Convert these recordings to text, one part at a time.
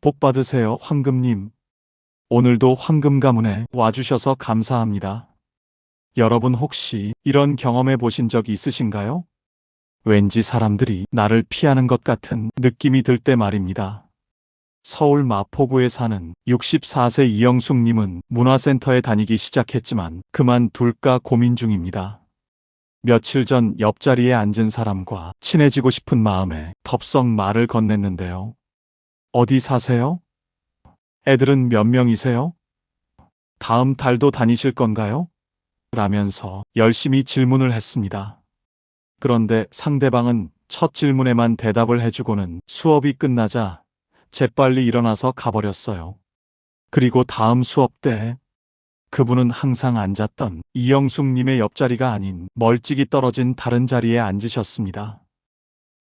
복 받으세요, 황금님. 오늘도 황금 가문에 와주셔서 감사합니다. 여러분 혹시 이런 경험해 보신 적 있으신가요? 왠지 사람들이 나를 피하는 것 같은 느낌이 들 때 말입니다. 서울 마포구에 사는 64세 이영숙님은 문화센터에 다니기 시작했지만 그만둘까 고민 중입니다. 며칠 전 옆자리에 앉은 사람과 친해지고 싶은 마음에 덥석 말을 건넸는데요. 어디 사세요? 애들은 몇 명이세요? 다음 달도 다니실 건가요? 라면서 열심히 질문을 했습니다. 그런데 상대방은 첫 질문에만 대답을 해주고는 수업이 끝나자 재빨리 일어나서 가버렸어요. 그리고 다음 수업 때 그분은 항상 앉았던 이영숙님의 옆자리가 아닌 멀찍이 떨어진 다른 자리에 앉으셨습니다.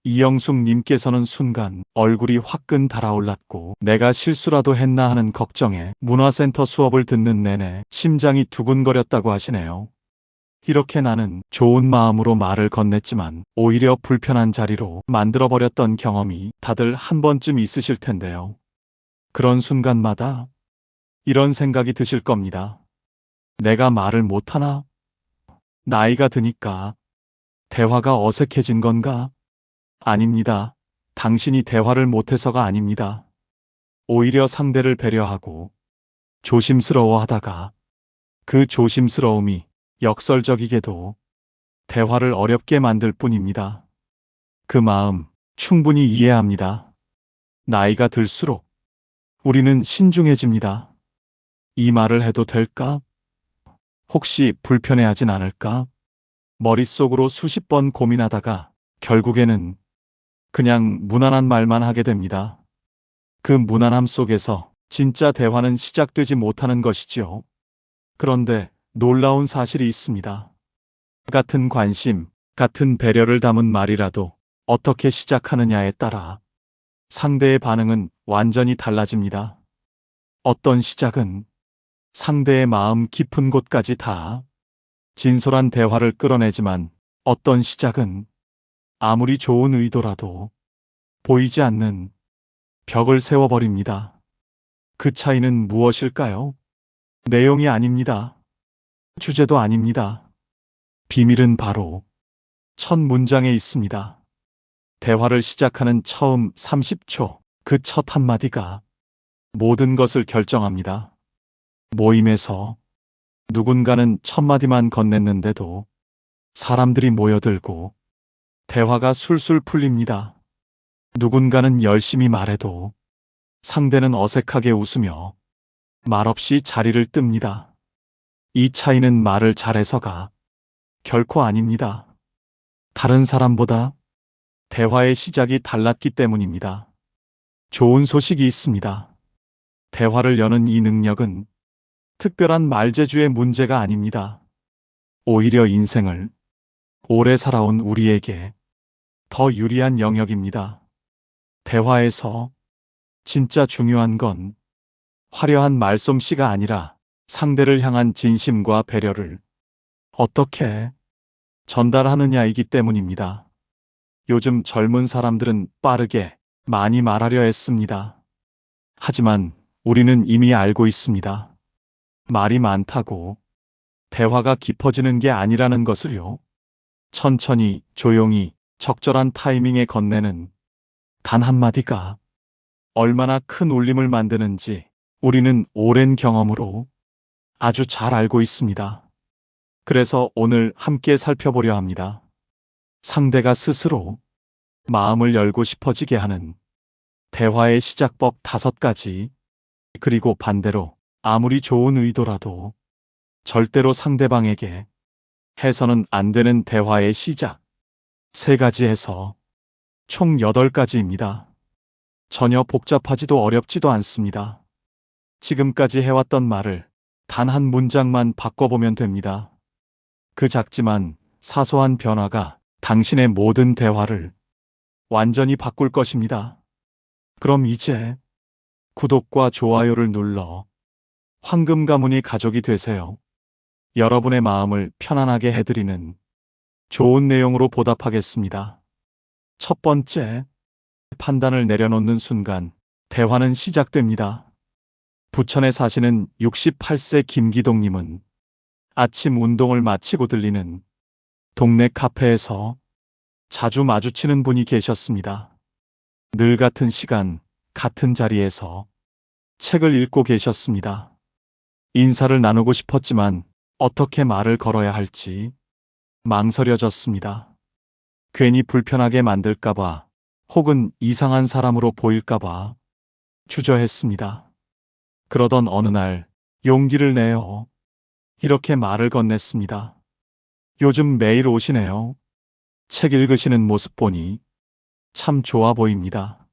이영숙님께서는 순간 얼굴이 화끈 달아올랐고 내가 실수라도 했나 하는 걱정에 문화센터 수업을 듣는 내내 심장이 두근거렸다고 하시네요. 이렇게 나는 좋은 마음으로 말을 건넸지만 오히려 불편한 자리로 만들어버렸던 경험이 다들 한 번쯤 있으실 텐데요. 그런 순간마다 이런 생각이 드실 겁니다. 내가 말을 못하나? 나이가 드니까 대화가 어색해진 건가? 아닙니다. 당신이 대화를 못해서가 아닙니다. 오히려 상대를 배려하고 조심스러워하다가 그 조심스러움이 역설적이게도 대화를 어렵게 만들 뿐입니다. 그 마음 충분히 이해합니다. 나이가 들수록 우리는 신중해집니다. 이 말을 해도 될까? 혹시 불편해하진 않을까? 머릿속으로 수십 번 고민하다가 결국에는 그냥 무난한 말만 하게 됩니다. 그 무난함 속에서 진짜 대화는 시작되지 못하는 것이죠. 그런데 놀라운 사실이 있습니다. 같은 관심, 같은 배려를 담은 말이라도 어떻게 시작하느냐에 따라 상대의 반응은 완전히 달라집니다. 어떤 시작은 상대의 마음 깊은 곳까지 다 진솔한 대화를 끌어내지만 어떤 시작은 아무리 좋은 의도라도 보이지 않는 벽을 세워버립니다. 그 차이는 무엇일까요? 내용이 아닙니다. 주제도 아닙니다. 비밀은 바로 첫 문장에 있습니다. 대화를 시작하는 처음 30초, 그 첫 한마디가 모든 것을 결정합니다. 모임에서 누군가는 첫 마디만 건넸는데도 사람들이 모여들고 대화가 술술 풀립니다. 누군가는 열심히 말해도 상대는 어색하게 웃으며 말없이 자리를 뜹니다. 이 차이는 말을 잘해서가 결코 아닙니다. 다른 사람보다 대화의 시작이 달랐기 때문입니다. 좋은 소식이 있습니다. 대화를 여는 이 능력은 특별한 말재주의 문제가 아닙니다. 오히려 인생을 오래 살아온 우리에게 더 유리한 영역입니다. 대화에서 진짜 중요한 건 화려한 말솜씨가 아니라 상대를 향한 진심과 배려를 어떻게 전달하느냐이기 때문입니다. 요즘 젊은 사람들은 빠르게 많이 말하려 했습니다. 하지만 우리는 이미 알고 있습니다. 말이 많다고 대화가 깊어지는 게 아니라는 것을요. 천천히, 조용히, 적절한 타이밍에 건네는 단 한마디가 얼마나 큰 울림을 만드는지 우리는 오랜 경험으로 아주 잘 알고 있습니다. 그래서 오늘 함께 살펴보려 합니다. 상대가 스스로 마음을 열고 싶어지게 하는 대화의 시작법 5가지, 그리고 반대로 아무리 좋은 의도라도 절대로 상대방에게 해서는 안 되는 대화의 시작 3가지에서 총 8가지입니다. 전혀 복잡하지도 어렵지도 않습니다. 지금까지 해왔던 말을 단 한 문장만 바꿔보면 됩니다. 그 작지만 사소한 변화가 당신의 모든 대화를 완전히 바꿀 것입니다. 그럼 이제 구독과 좋아요를 눌러 황금 가문이 가족이 되세요. 여러분의 마음을 편안하게 해드리는 좋은 내용으로 보답하겠습니다. 첫 번째, 판단을 내려놓는 순간 대화는 시작됩니다. 부천에 사시는 68세 김기동님은 아침 운동을 마치고 들리는 동네 카페에서 자주 마주치는 분이 계셨습니다. 늘 같은 시간, 같은 자리에서 책을 읽고 계셨습니다. 인사를 나누고 싶었지만 어떻게 말을 걸어야 할지 망설여졌습니다. 괜히 불편하게 만들까봐 혹은 이상한 사람으로 보일까봐 주저했습니다. 그러던 어느 날 용기를 내어 이렇게 말을 건넸습니다. 요즘 매일 오시네요. 책 읽으시는 모습 보니 참 좋아 보입니다.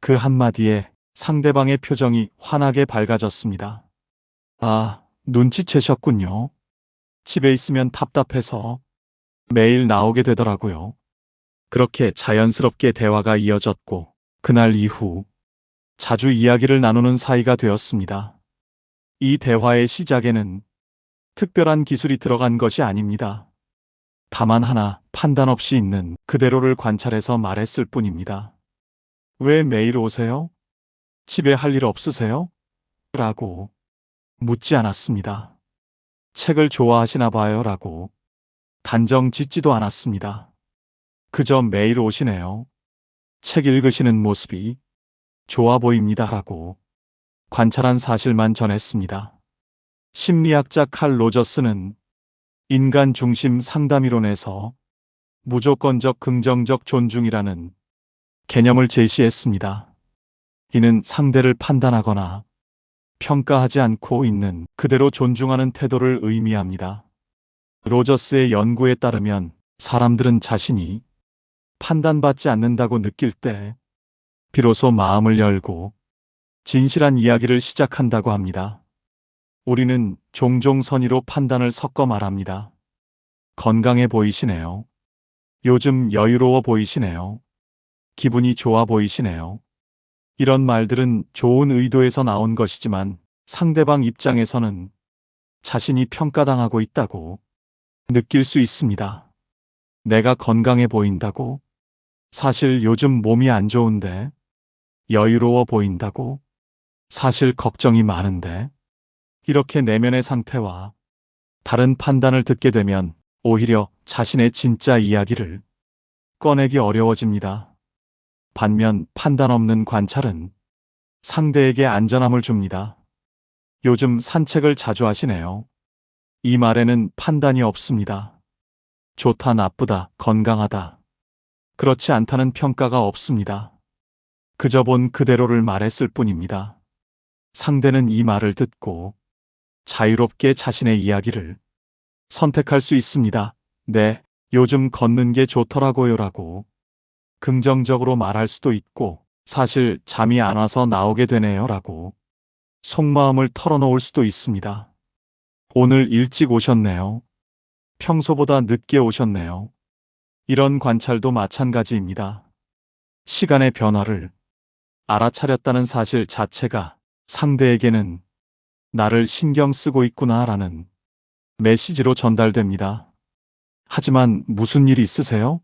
그 한마디에 상대방의 표정이 환하게 밝아졌습니다. 아, 눈치채셨군요. 집에 있으면 답답해서 매일 나오게 되더라고요. 그렇게 자연스럽게 대화가 이어졌고 그날 이후 자주 이야기를 나누는 사이가 되었습니다. 이 대화의 시작에는 특별한 기술이 들어간 것이 아닙니다. 다만 하나 판단 없이 있는 그대로를 관찰해서 말했을 뿐입니다. 왜 매일 오세요? 집에 할 일 없으세요? 라고 묻지 않았습니다. 책을 좋아하시나 봐요 라고 단정 짓지도 않았습니다. 그저 매일 오시네요. 책 읽으시는 모습이 좋아 보입니다 라고 관찰한 사실만 전했습니다. 심리학자 칼 로저스는 인간 중심 상담이론에서 무조건적 긍정적 존중이라는 개념을 제시했습니다. 이는 상대를 판단하거나 평가하지 않고 있는 그대로 존중하는 태도를 의미합니다. 로저스의 연구에 따르면 사람들은 자신이 판단받지 않는다고 느낄 때 비로소 마음을 열고 진실한 이야기를 시작한다고 합니다. 우리는 종종 선의로 판단을 섞어 말합니다. 건강해 보이시네요. 요즘 여유로워 보이시네요. 기분이 좋아 보이시네요. 이런 말들은 좋은 의도에서 나온 것이지만 상대방 입장에서는 자신이 평가당하고 있다고 느낄 수 있습니다. 내가 건강해 보인다고? 사실 요즘 몸이 안 좋은데? 여유로워 보인다고? 사실 걱정이 많은데? 이렇게 내면의 상태와 다른 판단을 듣게 되면 오히려 자신의 진짜 이야기를 꺼내기 어려워집니다. 반면 판단 없는 관찰은 상대에게 안전함을 줍니다. 요즘 산책을 자주 하시네요. 이 말에는 판단이 없습니다. 좋다, 나쁘다, 건강하다. 그렇지 않다는 평가가 없습니다. 그저 본 그대로를 말했을 뿐입니다. 상대는 이 말을 듣고 자유롭게 자신의 이야기를 선택할 수 있습니다. 네, 요즘 걷는 게 좋더라고요 라고 긍정적으로 말할 수도 있고 사실 잠이 안 와서 나오게 되네요 라고 속마음을 털어놓을 수도 있습니다. 오늘 일찍 오셨네요. 평소보다 늦게 오셨네요. 이런 관찰도 마찬가지입니다. 시간의 변화를 알아차렸다는 사실 자체가 상대에게는 나를 신경 쓰고 있구나라는 메시지로 전달됩니다. 하지만 무슨 일 있으세요?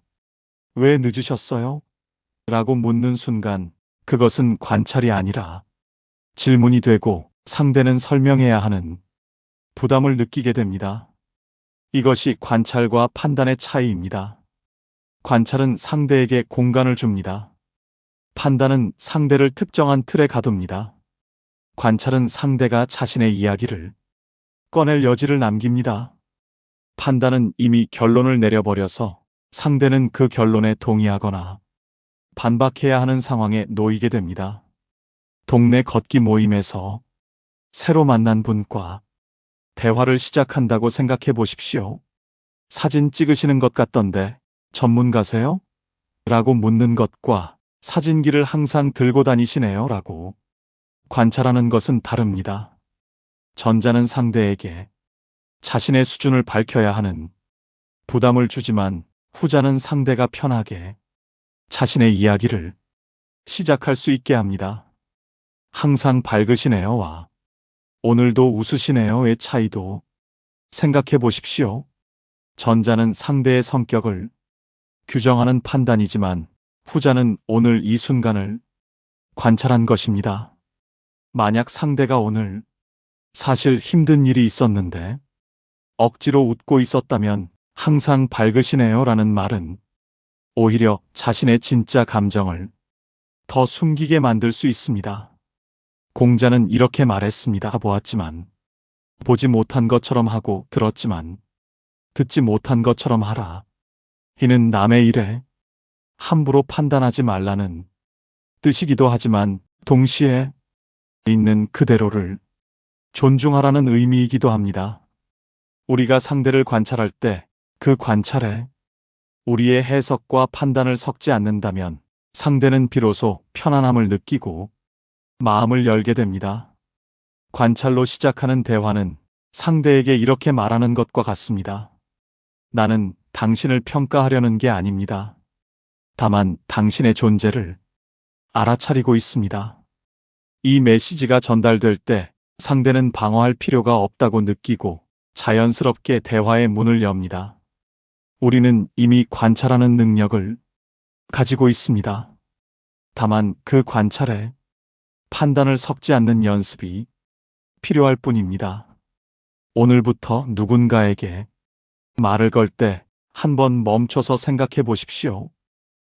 왜 늦으셨어요? 라고 묻는 순간 그것은 관찰이 아니라 질문이 되고 상대는 설명해야 하는 부담을 느끼게 됩니다. 이것이 관찰과 판단의 차이입니다. 관찰은 상대에게 공간을 줍니다. 판단은 상대를 특정한 틀에 가둡니다. 관찰은 상대가 자신의 이야기를 꺼낼 여지를 남깁니다. 판단은 이미 결론을 내려버려서 상대는 그 결론에 동의하거나 반박해야 하는 상황에 놓이게 됩니다. 동네 걷기 모임에서 새로 만난 분과 대화를 시작한다고 생각해 보십시오. 사진 찍으시는 것 같던데 전문가세요? 라고 묻는 것과 사진기를 항상 들고 다니시네요 라고 관찰하는 것은 다릅니다. 전자는 상대에게 자신의 수준을 밝혀야 하는 부담을 주지만 후자는 상대가 편하게 자신의 이야기를 시작할 수 있게 합니다. 항상 밝으시네요와 오늘도 웃으시네요의 차이도 생각해 보십시오. 전자는 상대의 성격을 규정하는 판단이지만 후자는 오늘 이 순간을 관찰한 것입니다. 만약 상대가 오늘 사실 힘든 일이 있었는데 억지로 웃고 있었다면 항상 밝으시네요 라는 말은 오히려 자신의 진짜 감정을 더 숨기게 만들 수 있습니다. 공자는 이렇게 말했습니다. 보았지만 보지 못한 것처럼 하고 들었지만 듣지 못한 것처럼 하라. 이는 남의 일에 함부로 판단하지 말라는 뜻이기도 하지만 동시에 있는 그대로를 존중하라는 의미이기도 합니다. 우리가 상대를 관찰할 때 그 관찰에 우리의 해석과 판단을 섞지 않는다면 상대는 비로소 편안함을 느끼고 마음을 열게 됩니다. 관찰로 시작하는 대화는 상대에게 이렇게 말하는 것과 같습니다. 나는 당신을 평가하려는 게 아닙니다. 다만 당신의 존재를 알아차리고 있습니다. 이 메시지가 전달될 때 상대는 방어할 필요가 없다고 느끼고 자연스럽게 대화의 문을 엽니다. 우리는 이미 관찰하는 능력을 가지고 있습니다. 다만 그 관찰에 판단을 섞지 않는 연습이 필요할 뿐입니다. 오늘부터 누군가에게 말을 걸 때 한번 멈춰서 생각해 보십시오.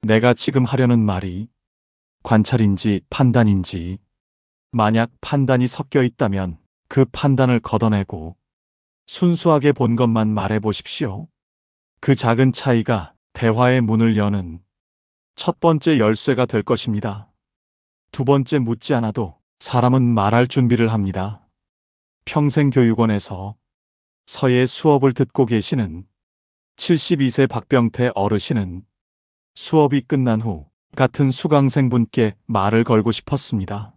내가 지금 하려는 말이 관찰인지 판단인지, 만약 판단이 섞여 있다면 그 판단을 걷어내고 순수하게 본 것만 말해 보십시오. 그 작은 차이가 대화의 문을 여는 첫 번째 열쇠가 될 것입니다. 두 번째, 묻지 않아도 사람은 말할 준비를 합니다. 평생교육원에서 서예 수업을 듣고 계시는 72세 박병태 어르신은 수업이 끝난 후 같은 수강생분께 말을 걸고 싶었습니다.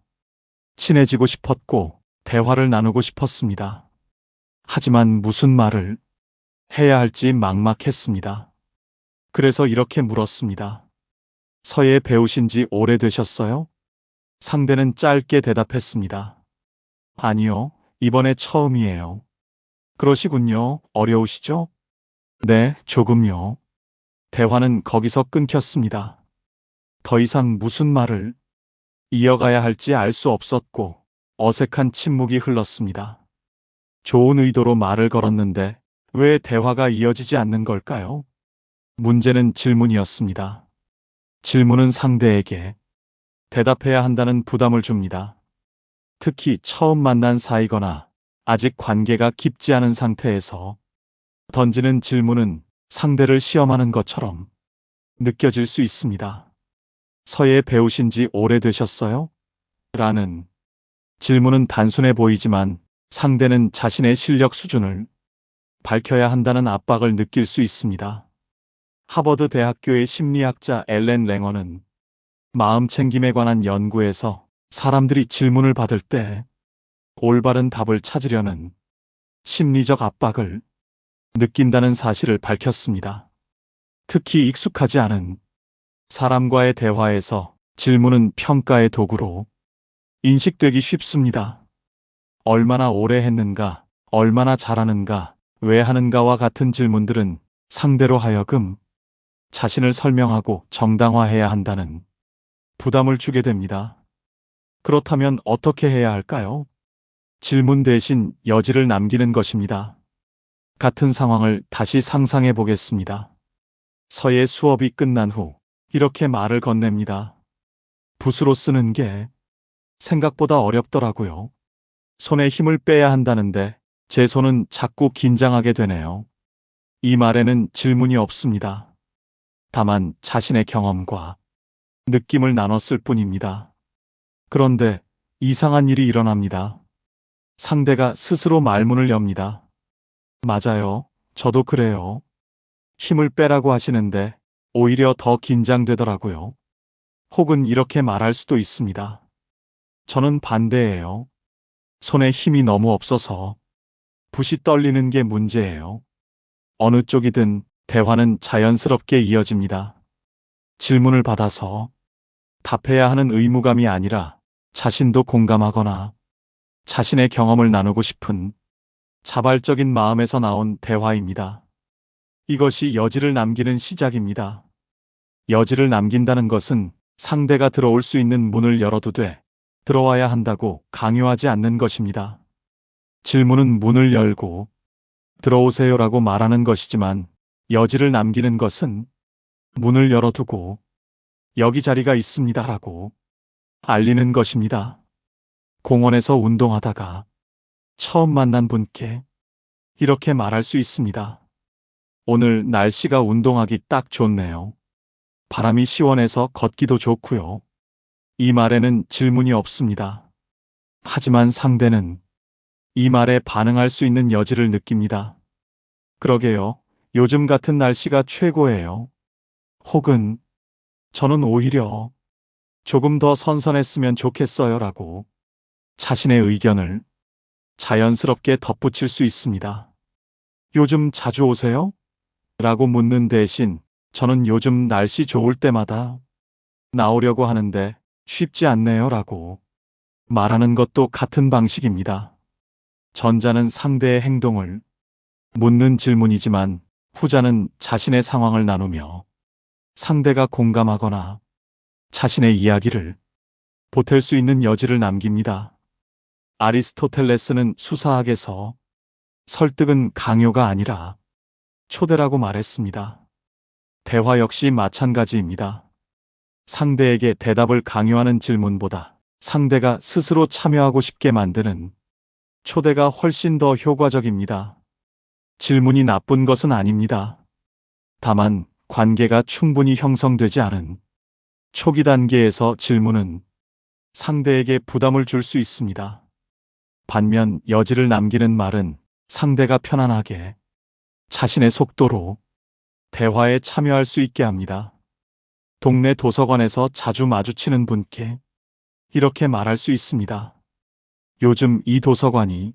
친해지고 싶었고 대화를 나누고 싶었습니다. 하지만 무슨 말을 해야 할지 막막했습니다. 그래서 이렇게 물었습니다. 서예 배우신 지 오래되셨어요? 상대는 짧게 대답했습니다. 아니요, 이번에 처음이에요. 그러시군요. 어려우시죠? 네, 조금요. 대화는 거기서 끊겼습니다. 더 이상 무슨 말을 이어가야 할지 알 수 없었고 어색한 침묵이 흘렀습니다. 좋은 의도로 말을 걸었는데 왜 대화가 이어지지 않는 걸까요? 문제는 질문이었습니다. 질문은 상대에게 대답해야 한다는 부담을 줍니다. 특히 처음 만난 사이거나 아직 관계가 깊지 않은 상태에서 던지는 질문은 상대를 시험하는 것처럼 느껴질 수 있습니다. 서예 배우신 지 오래되셨어요? 라는 질문은 단순해 보이지만 상대는 자신의 실력 수준을 밝혀야 한다는 압박을 느낄 수 있습니다. 하버드 대학교의 심리학자 앨런 랭어는 마음챙김에 관한 연구에서 사람들이 질문을 받을 때 올바른 답을 찾으려는 심리적 압박을 느낀다는 사실을 밝혔습니다. 특히 익숙하지 않은 사람과의 대화에서 질문은 평가의 도구로 인식되기 쉽습니다. 얼마나 오래 했는가, 얼마나 잘하는가, 왜 하는가와 같은 질문들은 상대로 하여금 자신을 설명하고 정당화해야 한다는 부담을 주게 됩니다. 그렇다면 어떻게 해야 할까요? 질문 대신 여지를 남기는 것입니다. 같은 상황을 다시 상상해 보겠습니다. 서예 수업이 끝난 후 이렇게 말을 건넵니다. 붓으로 쓰는 게 생각보다 어렵더라고요. 손에 힘을 빼야 한다는데 제 손은 자꾸 긴장하게 되네요. 이 말에는 질문이 없습니다. 다만 자신의 경험과 느낌을 나눴을 뿐입니다. 그런데 이상한 일이 일어납니다. 상대가 스스로 말문을 엽니다. 맞아요. 저도 그래요. 힘을 빼라고 하시는데 오히려 더 긴장되더라고요. 혹은 이렇게 말할 수도 있습니다. 저는 반대예요. 손에 힘이 너무 없어서 붓이 떨리는 게 문제예요. 어느 쪽이든 대화는 자연스럽게 이어집니다. 질문을 받아서 답해야 하는 의무감이 아니라 자신도 공감하거나 자신의 경험을 나누고 싶은 자발적인 마음에서 나온 대화입니다. 이것이 여지를 남기는 시작입니다. 여지를 남긴다는 것은 상대가 들어올 수 있는 문을 열어두되 들어와야 한다고 강요하지 않는 것입니다. 질문은 문을 열고 들어오세요라고 말하는 것이지만 여지를 남기는 것은 문을 열어두고 여기 자리가 있습니다라고 알리는 것입니다. 공원에서 운동하다가 처음 만난 분께 이렇게 말할 수 있습니다. 오늘 날씨가 운동하기 딱 좋네요. 바람이 시원해서 걷기도 좋고요. 이 말에는 질문이 없습니다. 하지만 상대는 이 말에 반응할 수 있는 여지를 느낍니다. 그러게요. 요즘 같은 날씨가 최고예요. 혹은 저는 오히려 조금 더 선선했으면 좋겠어요라고 자신의 의견을 자연스럽게 덧붙일 수 있습니다. 요즘 자주 오세요? 라고 묻는 대신 저는 요즘 날씨 좋을 때마다 나오려고 하는데 쉽지 않네요 라고 말하는 것도 같은 방식입니다. 전자는 상대의 행동을 묻는 질문이지만 후자는 자신의 상황을 나누며 상대가 공감하거나 자신의 이야기를 보탤 수 있는 여지를 남깁니다. 아리스토텔레스는 수사학에서 설득은 강요가 아니라 초대라고 말했습니다. 대화 역시 마찬가지입니다. 상대에게 대답을 강요하는 질문보다 상대가 스스로 참여하고 싶게 만드는 초대가 훨씬 더 효과적입니다. 질문이 나쁜 것은 아닙니다. 다만 관계가 충분히 형성되지 않은 초기 단계에서 질문은 상대에게 부담을 줄 수 있습니다. 반면 여지를 남기는 말은 상대가 편안하게 자신의 속도로 대화에 참여할 수 있게 합니다. 동네 도서관에서 자주 마주치는 분께 이렇게 말할 수 있습니다. 요즘 이 도서관이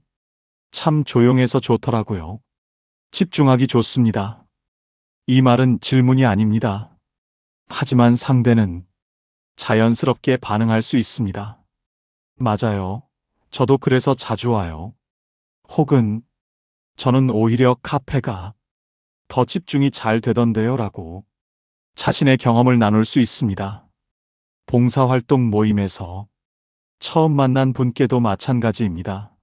참 조용해서 좋더라고요. 집중하기 좋습니다. 이 말은 질문이 아닙니다. 하지만 상대는 자연스럽게 반응할 수 있습니다. 맞아요. 저도 그래서 자주 와요. 혹은 저는 오히려 카페가 더 집중이 잘 되던데요 라고 자신의 경험을 나눌 수 있습니다. 봉사활동 모임에서 처음 만난 분께도 마찬가지입니다.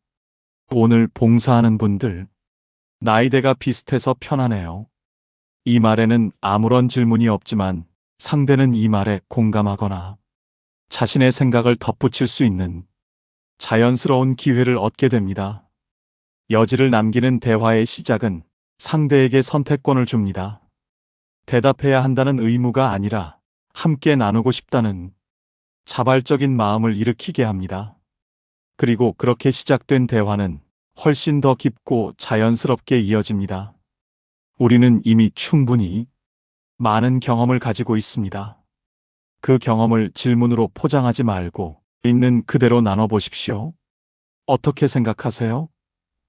오늘 봉사하는 분들 나이대가 비슷해서 편하네요. 이 말에는 아무런 질문이 없지만 상대는 이 말에 공감하거나 자신의 생각을 덧붙일 수 있는 자연스러운 기회를 얻게 됩니다. 여지를 남기는 대화의 시작은 상대에게 선택권을 줍니다. 대답해야 한다는 의무가 아니라 함께 나누고 싶다는 자발적인 마음을 일으키게 합니다. 그리고 그렇게 시작된 대화는 훨씬 더 깊고 자연스럽게 이어집니다. 우리는 이미 충분히 많은 경험을 가지고 있습니다. 그 경험을 질문으로 포장하지 말고 있는 그대로 나눠보십시오. 어떻게 생각하세요?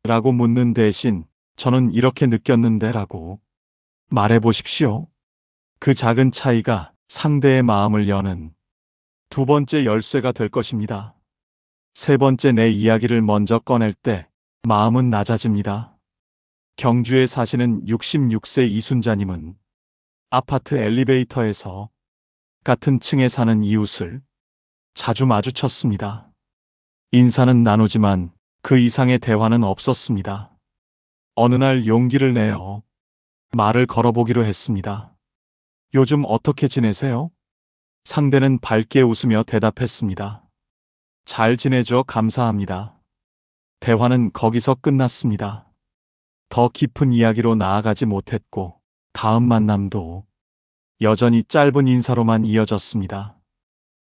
라고 묻는 대신 저는 이렇게 느꼈는데 라고 말해보십시오. 그 작은 차이가 상대의 마음을 여는 두 번째 열쇠가 될 것입니다. 세 번째, 내 이야기를 먼저 꺼낼 때 마음은 낮아집니다. 경주에 사시는 66세 이순자님은 아파트 엘리베이터에서 같은 층에 사는 이웃을 자주 마주쳤습니다. 인사는 나누지만 그 이상의 대화는 없었습니다. 어느 날 용기를 내어 말을 걸어보기로 했습니다. 요즘 어떻게 지내세요? 상대는 밝게 웃으며 대답했습니다. 잘 지내죠, 감사합니다. 대화는 거기서 끝났습니다. 더 깊은 이야기로 나아가지 못했고 다음 만남도 여전히 짧은 인사로만 이어졌습니다.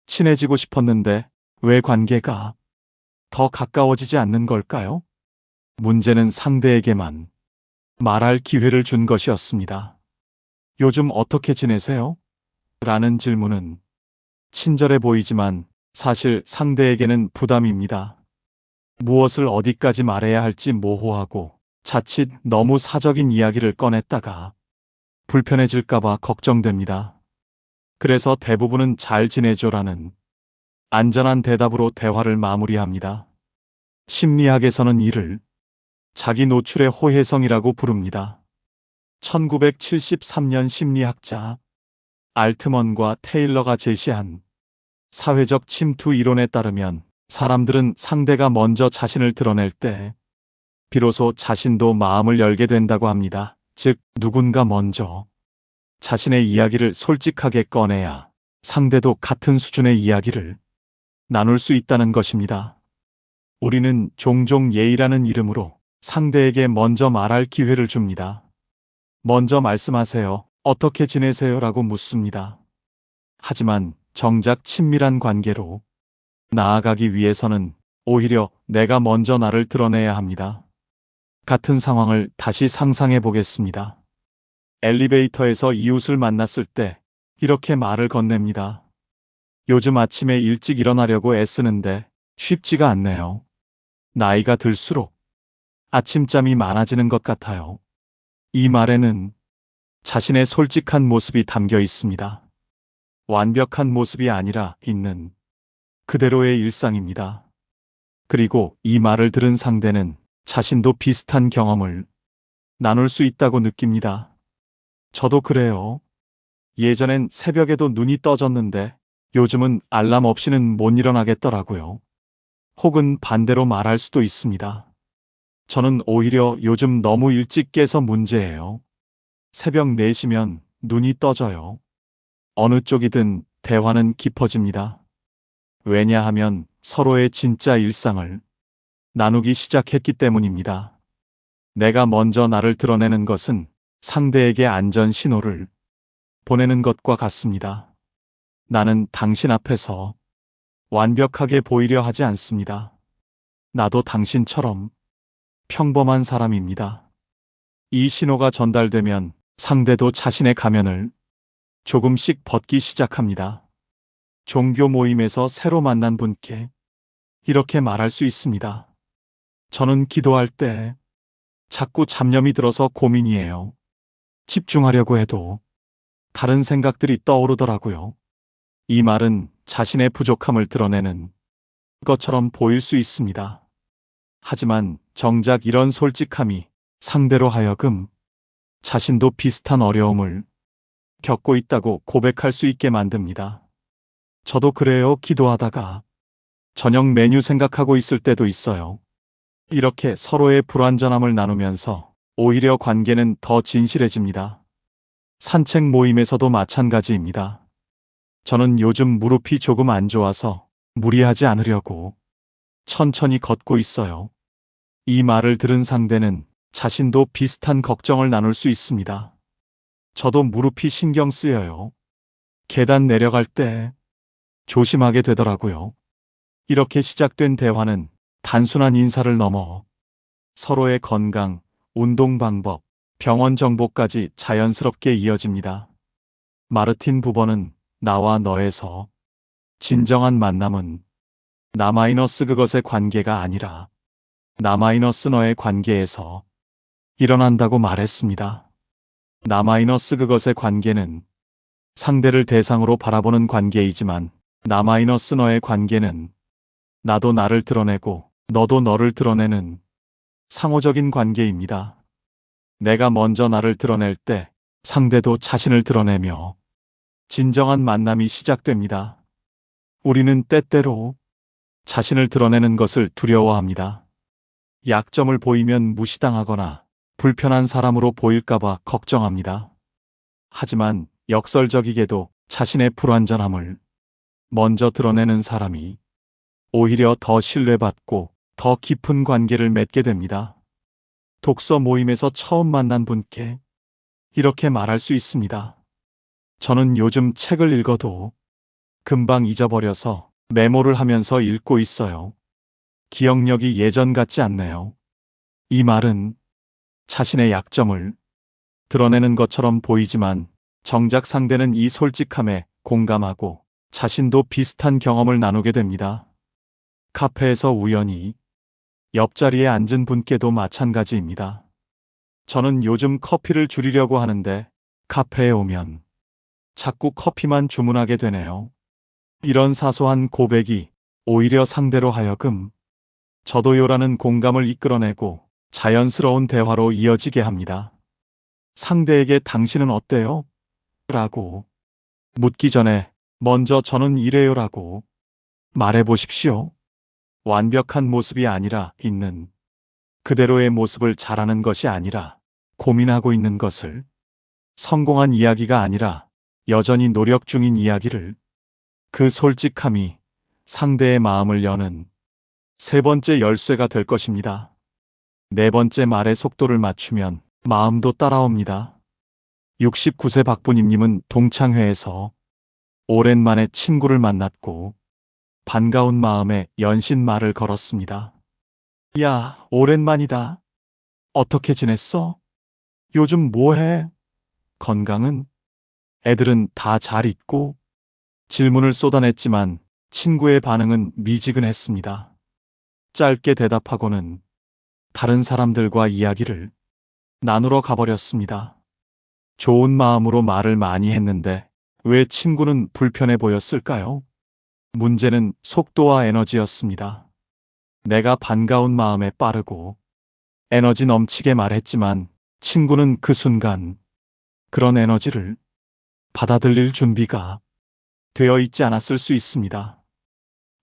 친해지고 싶었는데 왜 관계가 더 가까워지지 않는 걸까요? 문제는 상대에게만 말할 기회를 준 것이었습니다. 요즘 어떻게 지내세요? 라는 질문은 친절해 보이지만 사실 상대에게는 부담입니다. 무엇을 어디까지 말해야 할지 모호하고 자칫 너무 사적인 이야기를 꺼냈다가 불편해질까봐 걱정됩니다. 그래서 대부분은 잘 지내죠라는 안전한 대답으로 대화를 마무리합니다. 심리학에서는 이를 자기 노출의 호혜성이라고 부릅니다. 1973년 심리학자 알트먼과 테일러가 제시한 사회적 침투 이론에 따르면 사람들은 상대가 먼저 자신을 드러낼 때 비로소 자신도 마음을 열게 된다고 합니다. 즉, 누군가 먼저 자신의 이야기를 솔직하게 꺼내야 상대도 같은 수준의 이야기를 나눌 수 있다는 것입니다. 우리는 종종 예의라는 이름으로 상대에게 먼저 말할 기회를 줍니다. 먼저 말씀하세요. 어떻게 지내세요? 라고 묻습니다. 하지만 정작 친밀한 관계로 나아가기 위해서는 오히려 내가 먼저 나를 드러내야 합니다. 같은 상황을 다시 상상해 보겠습니다. 엘리베이터에서 이웃을 만났을 때 이렇게 말을 건넵니다. 요즘 아침에 일찍 일어나려고 애쓰는데 쉽지가 않네요. 나이가 들수록 아침잠이 많아지는 것 같아요. 이 말에는 자신의 솔직한 모습이 담겨 있습니다. 완벽한 모습이 아니라 있는 그대로의 일상입니다. 그리고 이 말을 들은 상대는 자신도 비슷한 경험을 나눌 수 있다고 느낍니다. 저도 그래요. 예전엔 새벽에도 눈이 떠졌는데 요즘은 알람 없이는 못 일어나겠더라고요. 혹은 반대로 말할 수도 있습니다. 저는 오히려 요즘 너무 일찍 깨서 문제예요. 새벽 4시면 눈이 떠져요. 어느 쪽이든 대화는 깊어집니다. 왜냐하면 서로의 진짜 일상을 나누기 시작했기 때문입니다. 내가 먼저 나를 드러내는 것은 상대에게 안전 신호를 보내는 것과 같습니다. 나는 당신 앞에서 완벽하게 보이려 하지 않습니다. 나도 당신처럼 평범한 사람입니다. 이 신호가 전달되면 상대도 자신의 가면을 조금씩 벗기 시작합니다. 종교 모임에서 새로 만난 분께 이렇게 말할 수 있습니다. 저는 기도할 때 자꾸 잡념이 들어서 고민이에요. 집중하려고 해도 다른 생각들이 떠오르더라고요. 이 말은 자신의 부족함을 드러내는 것처럼 보일 수 있습니다. 하지만 정작 이런 솔직함이 상대로 하여금 자신도 비슷한 어려움을 겪고 있다고 고백할 수 있게 만듭니다. 저도 그래요. 기도하다가 저녁 메뉴 생각하고 있을 때도 있어요. 이렇게 서로의 불완전함을 나누면서 오히려 관계는 더 진실해집니다. 산책 모임에서도 마찬가지입니다. 저는 요즘 무릎이 조금 안 좋아서 무리하지 않으려고 천천히 걷고 있어요. 이 말을 들은 상대는 자신도 비슷한 걱정을 나눌 수 있습니다. 저도 무릎이 신경 쓰여요. 계단 내려갈 때 조심하게 되더라고요. 이렇게 시작된 대화는 단순한 인사를 넘어 서로의 건강, 운동 방법, 병원 정보까지 자연스럽게 이어집니다. 마르틴 부버는 나와 너에서 진정한 만남은 나- 그것의 관계가 아니라 나- 너의 관계에서 일어난다고 말했습니다. 나- 그것의 관계는 상대를 대상으로 바라보는 관계이지만 나- 너의 관계는 나도 나를 드러내고 너도 너를 드러내는 상호적인 관계입니다. 내가 먼저 나를 드러낼 때 상대도 자신을 드러내며 진정한 만남이 시작됩니다. 우리는 때때로 자신을 드러내는 것을 두려워합니다. 약점을 보이면 무시당하거나 불편한 사람으로 보일까봐 걱정합니다. 하지만 역설적이게도 자신의 불완전함을 먼저 드러내는 사람이 오히려 더 신뢰받고 더 깊은 관계를 맺게 됩니다. 독서 모임에서 처음 만난 분께 이렇게 말할 수 있습니다. 저는 요즘 책을 읽어도 금방 잊어버려서 메모를 하면서 읽고 있어요. 기억력이 예전 같지 않네요. 이 말은 자신의 약점을 드러내는 것처럼 보이지만 정작 상대는 이 솔직함에 공감하고 자신도 비슷한 경험을 나누게 됩니다. 카페에서 우연히 옆자리에 앉은 분께도 마찬가지입니다. 저는 요즘 커피를 줄이려고 하는데 카페에 오면 자꾸 커피만 주문하게 되네요. 이런 사소한 고백이 오히려 상대로 하여금 저도요라는 공감을 이끌어내고 자연스러운 대화로 이어지게 합니다. 상대에게 당신은 어때요? 라고 묻기 전에 먼저 저는 이래요라고 말해 보십시오. 완벽한 모습이 아니라 있는 그대로의 모습을 잘하는 것이 아니라 고민하고 있는 것을, 성공한 이야기가 아니라 여전히 노력 중인 이야기를, 그 솔직함이 상대의 마음을 여는 세 번째 열쇠가 될 것입니다. 네 번째 말의 속도를 맞추면 마음도 따라옵니다. 69세 박부님님은 동창회에서 오랜만에 친구를 만났고 반가운 마음에 연신 말을 걸었습니다. 야, 오랜만이다. 어떻게 지냈어? 요즘 뭐해? 건강은? 애들은 다 잘 있고? 질문을 쏟아냈지만 친구의 반응은 미지근했습니다. 짧게 대답하고는 다른 사람들과 이야기를 나누러 가버렸습니다. 좋은 마음으로 말을 많이 했는데 왜 친구는 불편해 보였을까요? 문제는 속도와 에너지였습니다. 내가 반가운 마음에 빠르고 에너지 넘치게 말했지만 친구는 그 순간 그런 에너지를 받아들일 준비가 되어 있지 않았을 수 있습니다.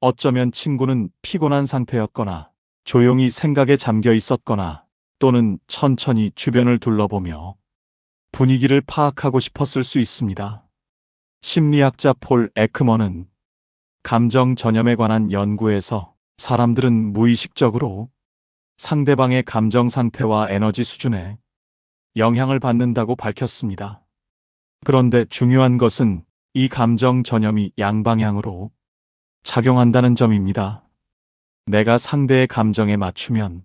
어쩌면 친구는 피곤한 상태였거나 조용히 생각에 잠겨 있었거나 또는 천천히 주변을 둘러보며 분위기를 파악하고 싶었을 수 있습니다. 심리학자 폴 에크먼은 감정 전염에 관한 연구에서 사람들은 무의식적으로 상대방의 감정 상태와 에너지 수준에 영향을 받는다고 밝혔습니다. 그런데 중요한 것은 이 감정 전염이 양방향으로 작용한다는 점입니다. 내가 상대의 감정에 맞추면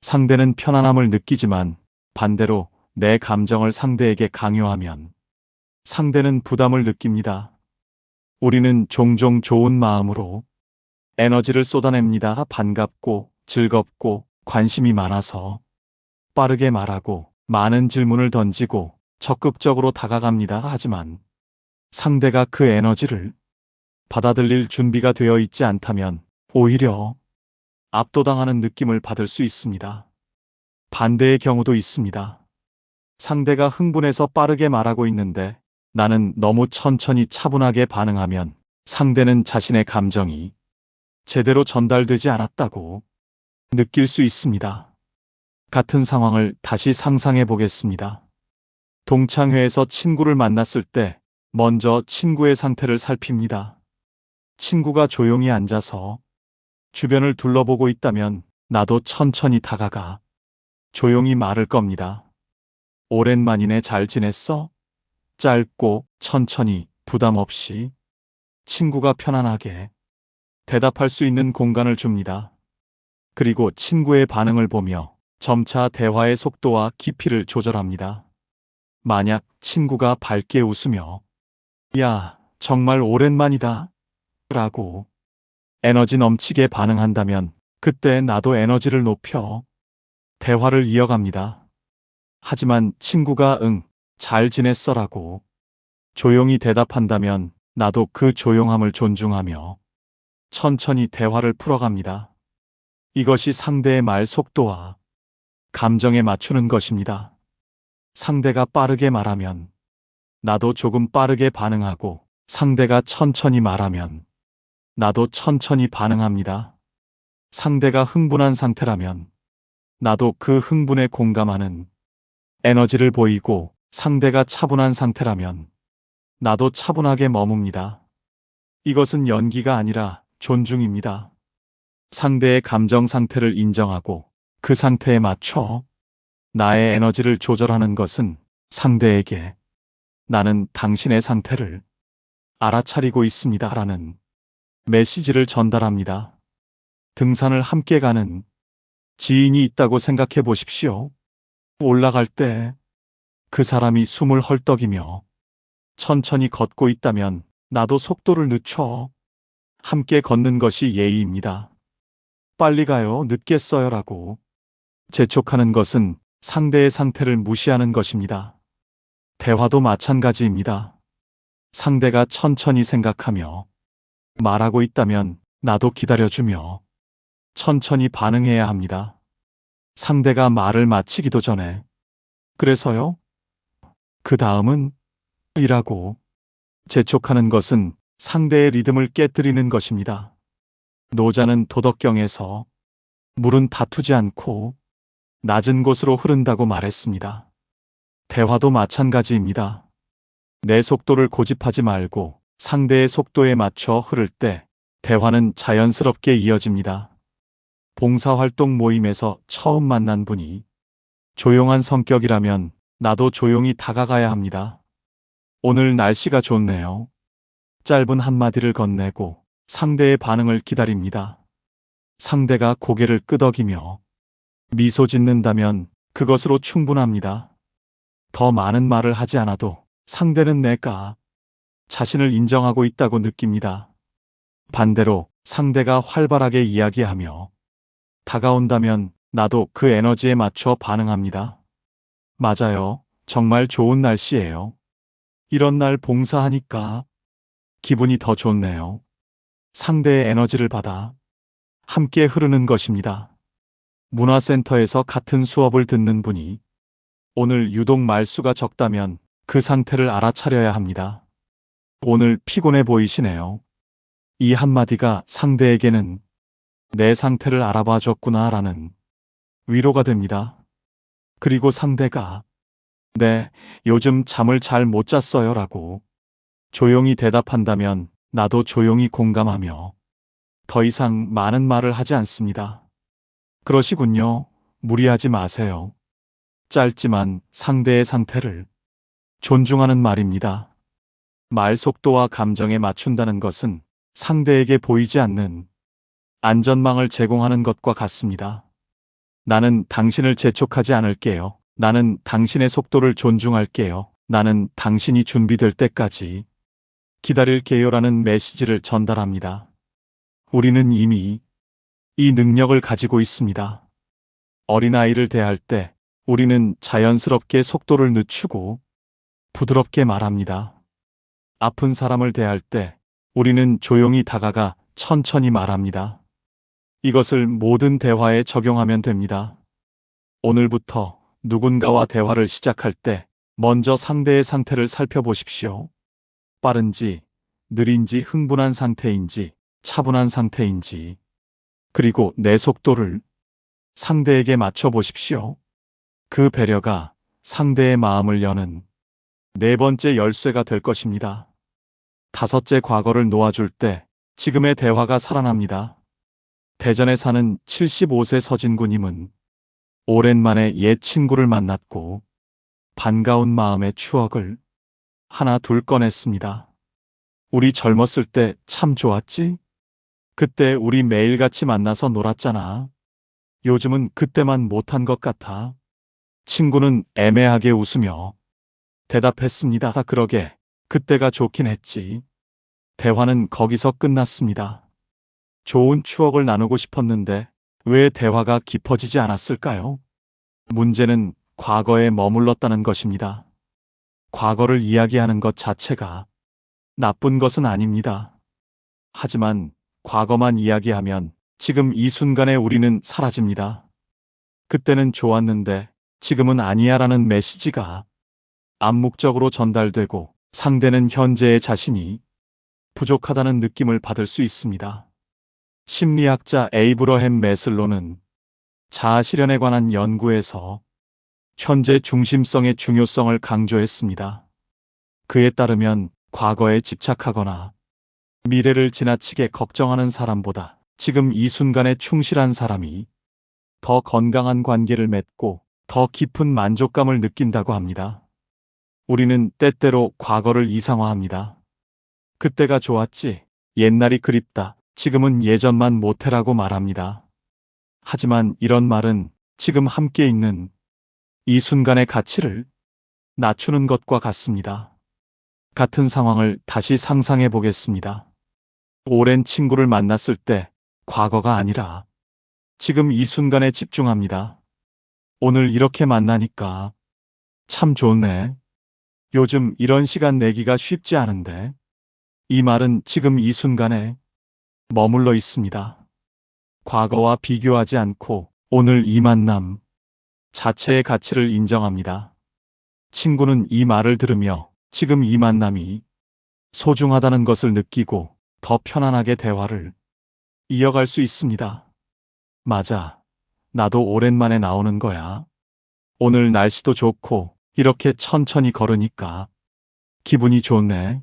상대는 편안함을 느끼지만 반대로 내 감정을 상대에게 강요하면 상대는 부담을 느낍니다. 우리는 종종 좋은 마음으로 에너지를 쏟아냅니다. 반갑고 즐겁고 관심이 많아서 빠르게 말하고 많은 질문을 던지고 적극적으로 다가갑니다. 하지만 상대가 그 에너지를 받아들일 준비가 되어 있지 않다면 오히려 압도당하는 느낌을 받을 수 있습니다. 반대의 경우도 있습니다. 상대가 흥분해서 빠르게 말하고 있는데 나는 너무 천천히 차분하게 반응하면 상대는 자신의 감정이 제대로 전달되지 않았다고 느낄 수 있습니다. 같은 상황을 다시 상상해 보겠습니다. 동창회에서 친구를 만났을 때 먼저 친구의 상태를 살핍니다. 친구가 조용히 앉아서 주변을 둘러보고 있다면 나도 천천히 다가가 조용히 말을 겁니다. 오랜만이네, 잘 지냈어? 짧고 천천히 부담 없이 친구가 편안하게 대답할 수 있는 공간을 줍니다. 그리고 친구의 반응을 보며 점차 대화의 속도와 깊이를 조절합니다. 만약 친구가 밝게 웃으며 야, 정말 오랜만이다 라고 에너지 넘치게 반응한다면 그때 나도 에너지를 높여 대화를 이어갑니다. 하지만 친구가 응, 잘 지냈어라고 조용히 대답한다면 나도 그 조용함을 존중하며 천천히 대화를 풀어갑니다. 이것이 상대의 말 속도와 감정에 맞추는 것입니다. 상대가 빠르게 말하면 나도 조금 빠르게 반응하고 상대가 천천히 말하면 나도 천천히 반응합니다. 상대가 흥분한 상태라면 나도 그 흥분에 공감하는 에너지를 보이고 상대가 차분한 상태라면 나도 차분하게 머뭅니다. 이것은 연기가 아니라 존중입니다. 상대의 감정 상태를 인정하고 그 상태에 맞춰 나의 에너지를 조절하는 것은 상대에게 나는 당신의 상태를 알아차리고 있습니다 라는 메시지를 전달합니다. 등산을 함께 가는 지인이 있다고 생각해 보십시오. 올라갈 때 그 사람이 숨을 헐떡이며 천천히 걷고 있다면 나도 속도를 늦춰 함께 걷는 것이 예의입니다. 빨리 가요, 늦겠어요 라고 재촉하는 것은 상대의 상태를 무시하는 것입니다. 대화도 마찬가지입니다. 상대가 천천히 생각하며 말하고 있다면 나도 기다려주며 천천히 반응해야 합니다. 상대가 말을 마치기도 전에 그래서요? 그 다음은? 이라고 재촉하는 것은 상대의 리듬을 깨뜨리는 것입니다. 노자는 도덕경에서 물은 다투지 않고 낮은 곳으로 흐른다고 말했습니다. 대화도 마찬가지입니다. 내 속도를 고집하지 말고 상대의 속도에 맞춰 흐를 때 대화는 자연스럽게 이어집니다. 봉사활동 모임에서 처음 만난 분이 조용한 성격이라면 나도 조용히 다가가야 합니다. 오늘 날씨가 좋네요. 짧은 한마디를 건네고 상대의 반응을 기다립니다. 상대가 고개를 끄덕이며 미소 짓는다면 그것으로 충분합니다. 더 많은 말을 하지 않아도 상대는 내가 자신을 인정하고 있다고 느낍니다. 반대로 상대가 활발하게 이야기하며 다가온다면 나도 그 에너지에 맞춰 반응합니다. 맞아요. 정말 좋은 날씨예요. 이런 날 봉사하니까 기분이 더 좋네요. 상대의 에너지를 받아 함께 흐르는 것입니다. 문화센터에서 같은 수업을 듣는 분이 오늘 유독 말수가 적다면 그 상태를 알아차려야 합니다. 오늘 피곤해 보이시네요. 이 한마디가 상대에게는 내 상태를 알아봐 줬구나라는 위로가 됩니다. 그리고 상대가 네, 요즘 잠을 잘 못 잤어요 라고 조용히 대답한다면 나도 조용히 공감하며 더 이상 많은 말을 하지 않습니다. 그러시군요. 무리하지 마세요. 짧지만 상대의 상태를 존중하는 말입니다. 말 속도와 감정에 맞춘다는 것은 상대에게 보이지 않는 안전망을 제공하는 것과 같습니다. 나는 당신을 재촉하지 않을게요. 나는 당신의 속도를 존중할게요. 나는 당신이 준비될 때까지 기다릴게요라는 메시지를 전달합니다. 우리는 이미 이 능력을 가지고 있습니다. 어린아이를 대할 때 우리는 자연스럽게 속도를 늦추고 부드럽게 말합니다. 아픈 사람을 대할 때 우리는 조용히 다가가 천천히 말합니다. 이것을 모든 대화에 적용하면 됩니다. 오늘부터 누군가와 대화를 시작할 때 먼저 상대의 상태를 살펴보십시오. 빠른지, 느린지, 흥분한 상태인지, 차분한 상태인지, 그리고 내 속도를 상대에게 맞춰 보십시오. 그 배려가 상대의 마음을 여는 네 번째 열쇠가 될 것입니다. 다섯째, 과거를 놓아줄 때 지금의 대화가 살아납니다. 대전에 사는 75세 서진구님은 오랜만에 옛 친구를 만났고 반가운 마음의 추억을 하나 둘 꺼냈습니다. 우리 젊었을 때 참 좋았지? 그때 우리 매일같이 만나서 놀았잖아. 요즘은 그때만 못한 것 같아. 친구는 애매하게 웃으며 대답했습니다. 그러게, 그때가 좋긴 했지. 대화는 거기서 끝났습니다. 좋은 추억을 나누고 싶었는데 왜 대화가 깊어지지 않았을까요? 문제는 과거에 머물렀다는 것입니다. 과거를 이야기하는 것 자체가 나쁜 것은 아닙니다. 하지만 과거만 이야기하면 지금 이 순간에 우리는 사라집니다. 그때는 좋았는데 지금은 아니야라는 메시지가 암묵적으로 전달되고 상대는 현재의 자신이 부족하다는 느낌을 받을 수 있습니다. 심리학자 에이브러햄 매슬로는 자아 실현에 관한 연구에서 현재 중심성의 중요성을 강조했습니다. 그에 따르면 과거에 집착하거나 미래를 지나치게 걱정하는 사람보다 지금 이 순간에 충실한 사람이 더 건강한 관계를 맺고 더 깊은 만족감을 느낀다고 합니다. 우리는 때때로 과거를 이상화합니다. 그때가 좋았지, 옛날이 그립다, 지금은 예전만 못해라고 말합니다. 하지만 이런 말은 지금 함께 있는 이 순간의 가치를 낮추는 것과 같습니다. 같은 상황을 다시 상상해 보겠습니다. 오랜 친구를 만났을 때 과거가 아니라 지금 이 순간에 집중합니다. 오늘 이렇게 만나니까 참 좋네. 요즘 이런 시간 내기가 쉽지 않은데. 이 말은 지금 이 순간에 머물러 있습니다. 과거와 비교하지 않고 오늘 이 만남 자체의 가치를 인정합니다. 친구는 이 말을 들으며 지금 이 만남이 소중하다는 것을 느끼고 더 편안하게 대화를 이어갈 수 있습니다. 맞아. 나도 오랜만에 나오는 거야. 오늘 날씨도 좋고 이렇게 천천히 걸으니까 기분이 좋네.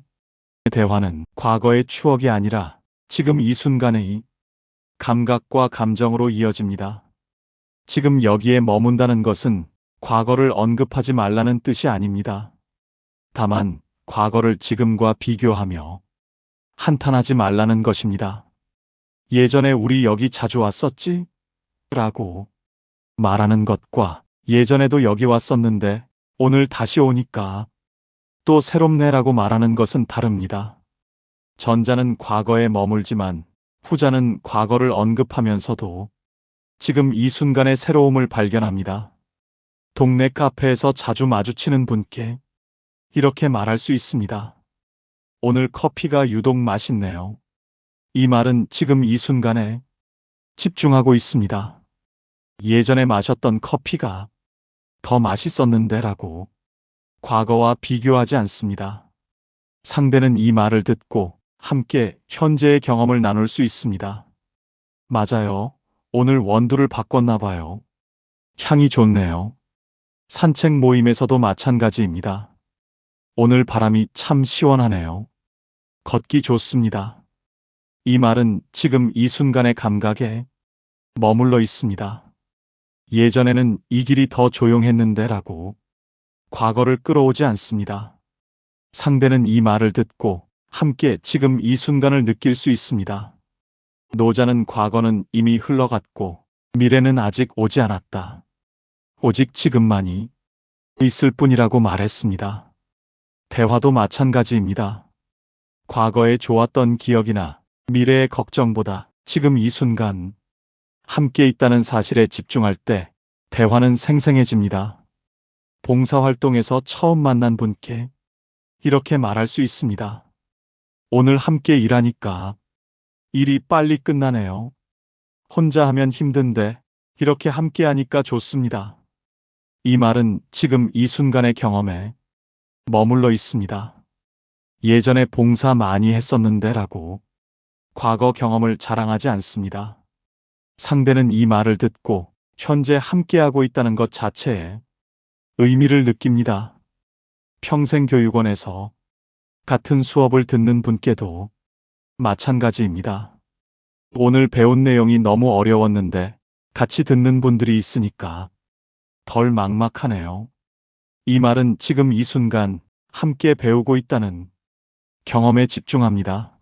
대화는 과거의 추억이 아니라 지금 이 순간의 감각과 감정으로 이어집니다. 지금 여기에 머문다는 것은 과거를 언급하지 말라는 뜻이 아닙니다. 다만 과거를 지금과 비교하며 한탄하지 말라는 것입니다. 예전에 우리 여기 자주 왔었지? 라고 말하는 것과 예전에도 여기 왔었는데 오늘 다시 오니까 또 새롭네라고 말하는 것은 다릅니다. 전자는 과거에 머물지만 후자는 과거를 언급하면서도 지금 이 순간의 새로움을 발견합니다. 동네 카페에서 자주 마주치는 분께 이렇게 말할 수 있습니다. 오늘 커피가 유독 맛있네요. 이 말은 지금 이 순간에 집중하고 있습니다. 예전에 마셨던 커피가 더 맛있었는데 라고 과거와 비교하지 않습니다. 상대는 이 말을 듣고 함께 현재의 경험을 나눌 수 있습니다. 맞아요. 오늘 원두를 바꿨나 봐요. 향이 좋네요. 산책 모임에서도 마찬가지입니다. 오늘 바람이 참 시원하네요. 걷기 좋습니다. 이 말은 지금 이 순간의 감각에 머물러 있습니다. 예전에는 이 길이 더 조용했는데 라고 과거를 끌어오지 않습니다. 상대는 이 말을 듣고 함께 지금 이 순간을 느낄 수 있습니다. 노자는 과거는 이미 흘러갔고 미래는 아직 오지 않았다. 오직 지금만이 있을 뿐이라고 말했습니다. 대화도 마찬가지입니다. 과거에 좋았던 기억이나 미래의 걱정보다 지금 이 순간 함께 있다는 사실에 집중할 때 대화는 생생해집니다. 봉사활동에서 처음 만난 분께 이렇게 말할 수 있습니다. 오늘 함께 일하니까 일이 빨리 끝나네요. 혼자 하면 힘든데 이렇게 함께 하니까 좋습니다. 이 말은 지금 이 순간의 경험에 머물러 있습니다. 예전에 봉사 많이 했었는데 라고 과거 경험을 자랑하지 않습니다. 상대는 이 말을 듣고 현재 함께하고 있다는 것 자체에 의미를 느낍니다. 평생교육원에서 같은 수업을 듣는 분께도 마찬가지입니다. 오늘 배운 내용이 너무 어려웠는데 같이 듣는 분들이 있으니까 덜 막막하네요. 이 말은 지금 이 순간 함께 배우고 있다는 경험에 집중합니다.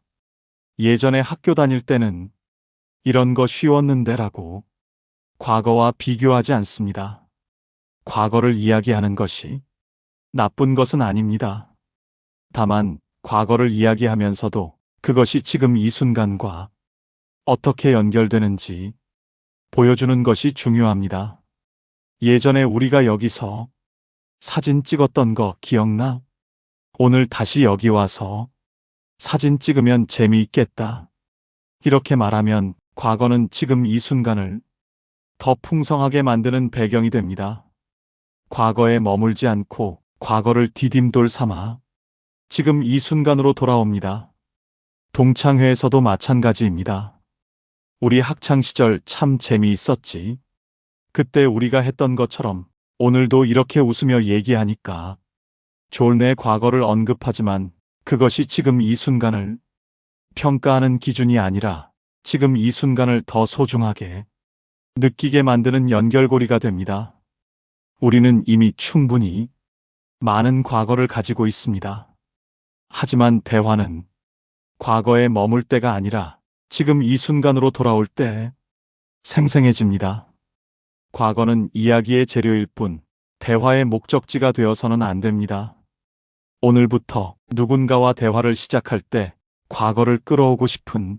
예전에 학교 다닐 때는 이런 거 쉬웠는데 라고 과거와 비교하지 않습니다. 과거를 이야기하는 것이 나쁜 것은 아닙니다. 다만 과거를 이야기하면서도 그것이 지금 이 순간과 어떻게 연결되는지 보여주는 것이 중요합니다. 예전에 우리가 여기서 사진 찍었던 거 기억나? 오늘 다시 여기 와서 사진 찍으면 재미있겠다. 이렇게 말하면 과거는 지금 이 순간을 더 풍성하게 만드는 배경이 됩니다. 과거에 머물지 않고 과거를 디딤돌 삼아 지금 이 순간으로 돌아옵니다. 동창회에서도 마찬가지입니다. 우리 학창시절 참 재미있었지. 그때 우리가 했던 것처럼 오늘도 이렇게 웃으며 얘기하니까 졸내 과거를 언급하지만 그것이 지금 이 순간을 평가하는 기준이 아니라 지금 이 순간을 더 소중하게 느끼게 만드는 연결고리가 됩니다. 우리는 이미 충분히 많은 과거를 가지고 있습니다. 하지만 대화는 과거에 머물 때가 아니라 지금 이 순간으로 돌아올 때 생생해집니다. 과거는 이야기의 재료일 뿐 대화의 목적지가 되어서는 안 됩니다. 오늘부터 누군가와 대화를 시작할 때 과거를 끌어오고 싶은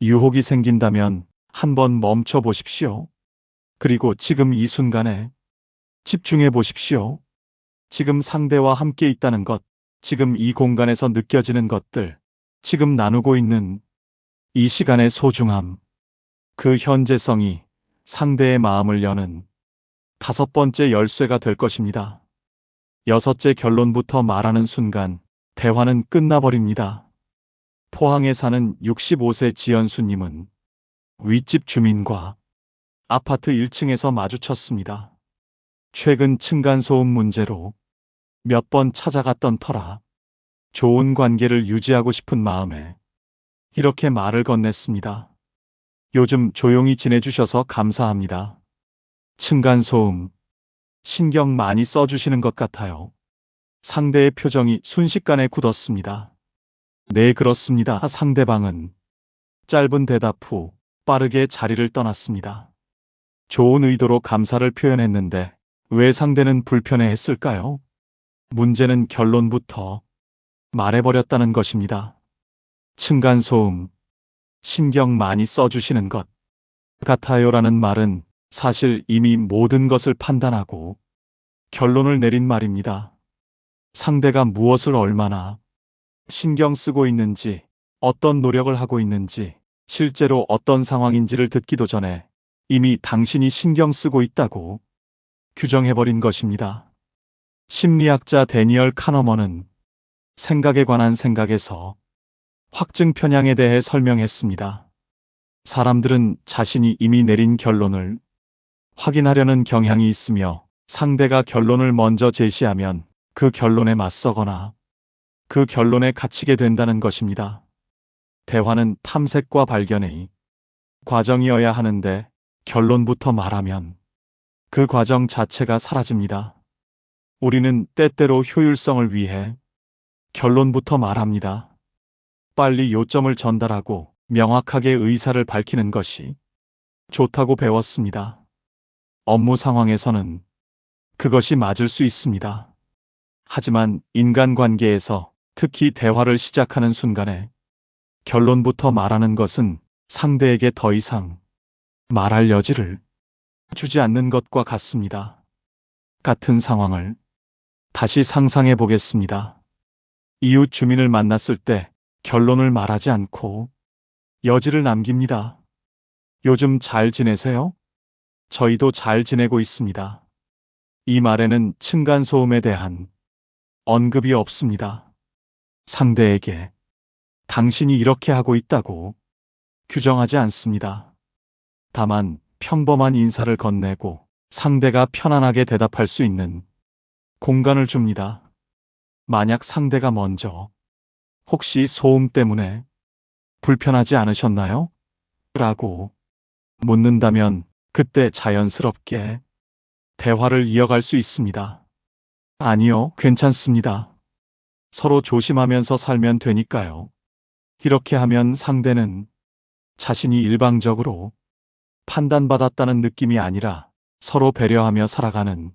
유혹이 생긴다면 한번 멈춰 보십시오. 그리고 지금 이 순간에 집중해 보십시오. 지금 상대와 함께 있다는 것, 지금 이 공간에서 느껴지는 것들, 지금 나누고 있는 이 시간의 소중함, 그 현재성이 상대의 마음을 여는 5번째 열쇠가 될 것입니다. 6째 결론부터 말하는 순간 대화는 끝나버립니다. 포항에 사는 65세 지연수님은 윗집 주민과 아파트 1층에서 마주쳤습니다. 최근 층간소음 문제로 몇 번 찾아갔던 터라 좋은 관계를 유지하고 싶은 마음에 이렇게 말을 건넸습니다. 요즘 조용히 지내주셔서 감사합니다. 층간소음, 신경 많이 써주시는 것 같아요. 상대의 표정이 순식간에 굳었습니다. 네, 그렇습니다. 상대방은 짧은 대답 후 빠르게 자리를 떠났습니다. 좋은 의도로 감사를 표현했는데 왜 상대는 불편해했을까요? 문제는 결론부터 말해버렸다는 것입니다. 층간소음, 신경 많이 써주시는 것 같아요라는 말은 사실 이미 모든 것을 판단하고 결론을 내린 말입니다. 상대가 무엇을 얼마나 신경 쓰고 있는지, 어떤 노력을 하고 있는지, 실제로 어떤 상황인지를 듣기도 전에 이미 당신이 신경 쓰고 있다고 규정해버린 것입니다. 심리학자 데니얼 카너먼은 생각에 관한 생각에서 확증 편향에 대해 설명했습니다. 사람들은 자신이 이미 내린 결론을 확인하려는 경향이 있으며 상대가 결론을 먼저 제시하면 그 결론에 맞서거나 그 결론에 갇히게 된다는 것입니다. 대화는 탐색과 발견의 과정이어야 하는데 결론부터 말하면 그 과정 자체가 사라집니다. 우리는 때때로 효율성을 위해 결론부터 말합니다. 빨리 요점을 전달하고 명확하게 의사를 밝히는 것이 좋다고 배웠습니다. 업무 상황에서는 그것이 맞을 수 있습니다. 하지만 인간관계에서 특히 대화를 시작하는 순간에 결론부터 말하는 것은 상대에게 더 이상 말할 여지를 주지 않는 것과 같습니다. 같은 상황을 다시 상상해 보겠습니다. 이웃 주민을 만났을 때 결론을 말하지 않고 여지를 남깁니다. 요즘 잘 지내세요? 저희도 잘 지내고 있습니다. 이 말에는 층간소음에 대한 언급이 없습니다. 상대에게 당신이 이렇게 하고 있다고 규정하지 않습니다. 다만 평범한 인사를 건네고 상대가 편안하게 대답할 수 있는 공간을 줍니다. 만약 상대가 먼저 혹시 소음 때문에 불편하지 않으셨나요? 라고 묻는다면 그때 자연스럽게 대화를 이어갈 수 있습니다. 아니요, 괜찮습니다. 서로 조심하면서 살면 되니까요. 이렇게 하면 상대는 자신이 일방적으로 판단받았다는 느낌이 아니라 서로 배려하며 살아가는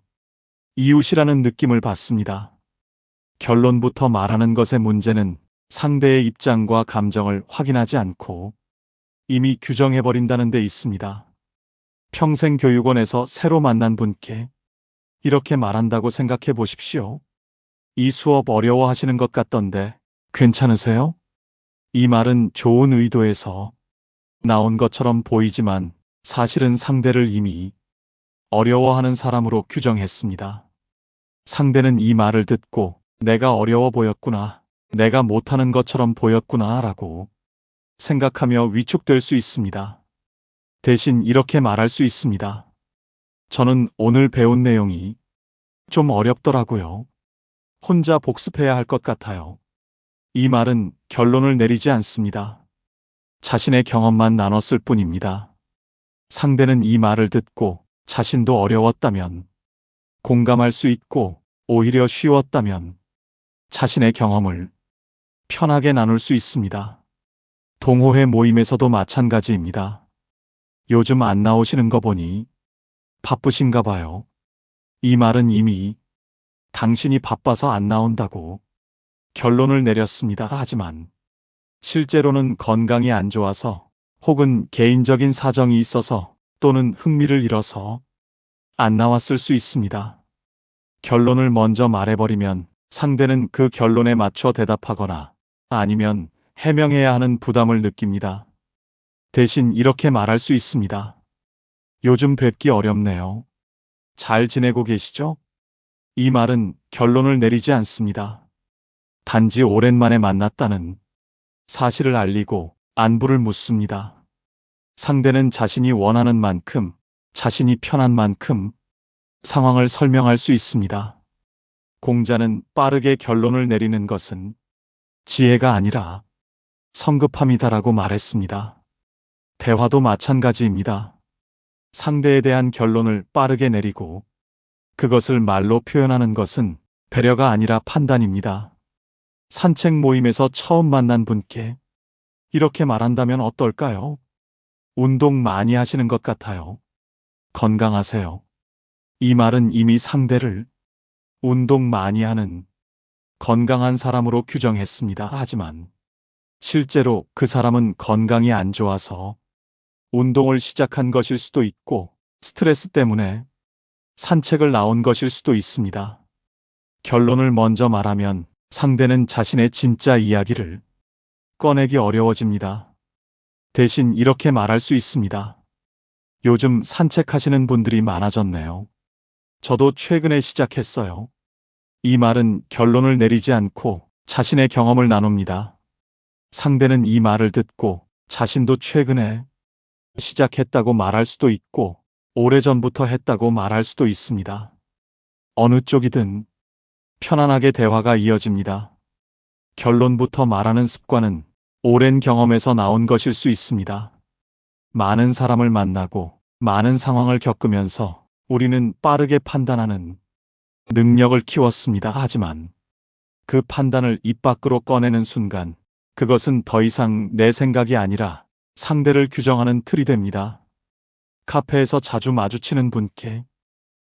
이웃이라는 느낌을 받습니다. 결론부터 말하는 것의 문제는 상대의 입장과 감정을 확인하지 않고 이미 규정해버린다는 데 있습니다. 평생교육원에서 새로 만난 분께 이렇게 말한다고 생각해 보십시오. 이 수업 어려워하시는 것 같던데 괜찮으세요? 이 말은 좋은 의도에서 나온 것처럼 보이지만 사실은 상대를 이미 어려워하는 사람으로 규정했습니다. 상대는 이 말을 듣고 내가 어려워 보였구나, 내가 못하는 것처럼 보였구나 라고 생각하며 위축될 수 있습니다. 대신 이렇게 말할 수 있습니다. 저는 오늘 배운 내용이 좀 어렵더라고요. 혼자 복습해야 할 것 같아요. 이 말은 결론을 내리지 않습니다. 자신의 경험만 나눴을 뿐입니다. 상대는 이 말을 듣고 자신도 어려웠다면 공감할 수 있고 오히려 쉬웠다면 자신의 경험을 편하게 나눌 수 있습니다. 동호회 모임에서도 마찬가지입니다. 요즘 안 나오시는 거 보니 바쁘신가 봐요. 이 말은 이미 당신이 바빠서 안 나온다고 결론을 내렸습니다. 하지만 실제로는 건강이 안 좋아서 혹은 개인적인 사정이 있어서 또는 흥미를 잃어서 안 나왔을 수 있습니다. 결론을 먼저 말해버리면 상대는 그 결론에 맞춰 대답하거나 아니면 해명해야 하는 부담을 느낍니다. 대신 이렇게 말할 수 있습니다. 요즘 뵙기 어렵네요. 잘 지내고 계시죠? 이 말은 결론을 내리지 않습니다. 단지 오랜만에 만났다는 사실을 알리고 안부를 묻습니다. 상대는 자신이 원하는 만큼, 자신이 편한 만큼 상황을 설명할 수 있습니다. 공자는 빠르게 결론을 내리는 것은 지혜가 아니라 성급함이다라고 말했습니다. 대화도 마찬가지입니다. 상대에 대한 결론을 빠르게 내리고 그것을 말로 표현하는 것은 배려가 아니라 판단입니다. 산책 모임에서 처음 만난 분께 이렇게 말한다면 어떨까요? 운동 많이 하시는 것 같아요. 건강하세요. 이 말은 이미 상대를 운동 많이 하는 건강한 사람으로 규정했습니다. 하지만 실제로 그 사람은 건강이 안 좋아서 운동을 시작한 것일 수도 있고 스트레스 때문에 산책을 나온 것일 수도 있습니다. 결론을 먼저 말하면 상대는 자신의 진짜 이야기를 꺼내기 어려워집니다. 대신 이렇게 말할 수 있습니다. 요즘 산책하시는 분들이 많아졌네요. 저도 최근에 시작했어요. 이 말은 결론을 내리지 않고 자신의 경험을 나눕니다. 상대는 이 말을 듣고 자신도 최근에 시작했다고 말할 수도 있고 오래전부터 했다고 말할 수도 있습니다. 어느 쪽이든 편안하게 대화가 이어집니다. 결론부터 말하는 습관은 오랜 경험에서 나온 것일 수 있습니다. 많은 사람을 만나고 많은 상황을 겪으면서 우리는 빠르게 판단하는 능력을 키웠습니다. 하지만 그 판단을 입 밖으로 꺼내는 순간 그것은 더 이상 내 생각이 아니라 상대를 규정하는 틀이 됩니다. 카페에서 자주 마주치는 분께